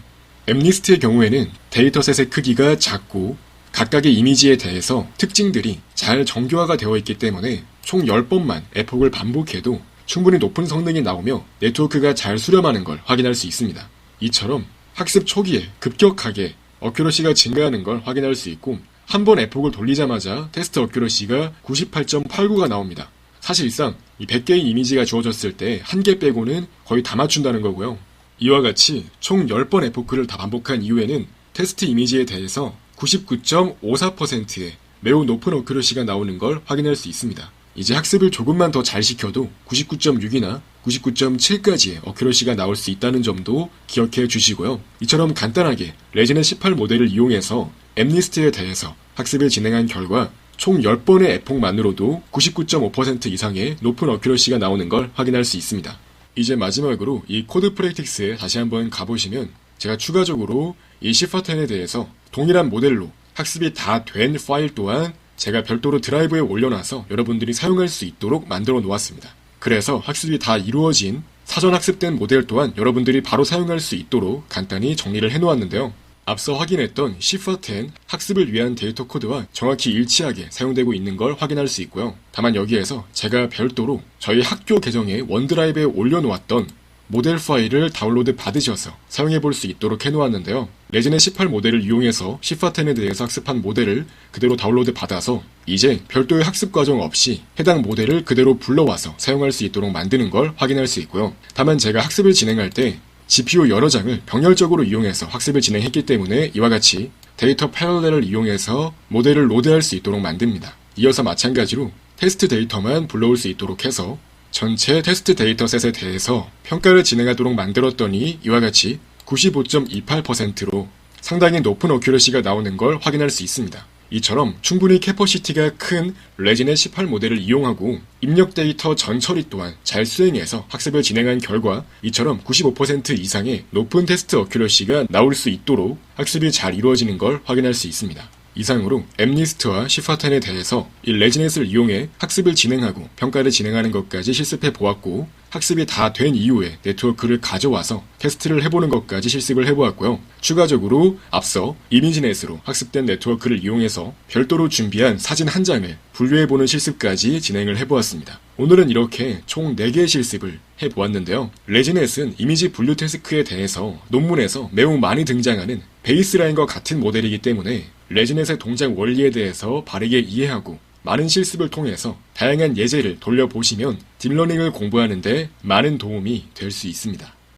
엠리스트의 경우에는 데이터셋의 크기가 작고 각각의 이미지에 대해서 특징들이 잘 정교화가 되어 있기 때문에 총 10번만 에폭을 반복해도 충분히 높은 성능이 나오며 네트워크가 잘 수렴하는 걸 확인할 수 있습니다. 이처럼 학습 초기에 급격하게 어큐러시가 증가하는 걸 확인할 수 있고 한 번 에폭을 돌리자마자 테스트 어큐러시가 98.89가 나옵니다. 사실상 이 100개의 이미지가 주어졌을 때 한 개 빼고는 거의 다 맞춘다는 거고요. 이와 같이 총 10번 에포크를 다 반복한 이후에는 테스트 이미지에 대해서 99.54%의 매우 높은 어큐러시가 나오는 걸 확인할 수 있습니다. 이제 학습을 조금만 더 잘 시켜도 99.6이나 99.7까지의 어큐러시가 나올 수 있다는 점도 기억해 주시고요. 이처럼 간단하게 레지넷 18 모델을 이용해서 엠리스트에 대해서 학습을 진행한 결과 총 10번의 에폭만으로도 99.5% 이상의 높은 어큐러시가 나오는 걸 확인할 수 있습니다. 이제 마지막으로 이 코드 프랙틱스에 다시 한번 가보시면 제가 추가적으로 이 시퍼텐에 대해서 동일한 모델로 학습이 다 된 파일 또한 제가 별도로 드라이브에 올려놔서 여러분들이 사용할 수 있도록 만들어 놓았습니다. 그래서 학습이 다 이루어진 사전 학습된 모델 또한 여러분들이 바로 사용할 수 있도록 간단히 정리를 해놓았는데요. 앞서 확인했던 시퍼텐 학습을 위한 데이터 코드와 정확히 일치하게 사용되고 있는 걸 확인할 수 있고요. 다만 여기에서 제가 별도로 저희 학교 계정에 원드라이브에 올려놓았던 모델 파일을 다운로드 받으셔서 사용해볼 수 있도록 해놓았는데요. 레지넷 18 모델을 이용해서 시퍼텐에 대해서 학습한 모델을 그대로 다운로드 받아서 이제 별도의 학습 과정 없이 해당 모델을 그대로 불러와서 사용할 수 있도록 만드는 걸 확인할 수 있고요. 다만 제가 학습을 진행할 때 GPU 여러 장을 병렬적으로 이용해서 학습을 진행했기 때문에 이와 같이 데이터 패럴렐을 이용해서 모델을 로드할 수 있도록 만듭니다. 이어서 마찬가지로 테스트 데이터만 불러올 수 있도록 해서 전체 테스트 데이터셋에 대해서 평가를 진행하도록 만들었더니 이와 같이 95.28%로 상당히 높은 어큐러시가 나오는 걸 확인할 수 있습니다. 이처럼 충분히 캐퍼시티가 큰 레지넷 18 모델을 이용하고 입력 데이터 전 처리 또한 잘 수행해서 학습을 진행한 결과 이처럼 95% 이상의 높은 테스트 어큐러시가 나올 수 있도록 학습이 잘 이루어지는 걸 확인할 수 있습니다. 이상으로 엠리스트와 시퍼텐에 대해서 이 레지넷을 이용해 학습을 진행하고 평가를 진행하는 것까지 실습해 보았고 학습이 다 된 이후에 네트워크를 가져와서 테스트를 해보는 것까지 실습을 해보았고요. 추가적으로 앞서 이미지넷으로 학습된 네트워크를 이용해서 별도로 준비한 사진 한 장을 분류해보는 실습까지 진행을 해보았습니다. 오늘은 이렇게 총 4개의 실습을 해보았는데요. 레지넷은 이미지 분류 태스크에 대해서 논문에서 매우 많이 등장하는 베이스라인과 같은 모델이기 때문에 레지넷의 동작 원리에 대해서 바르게 이해하고 많은 실습을 통해서 다양한 예제를 돌려보시면 딥러닝을 공부하는데 많은 도움이 될 수 있습니다.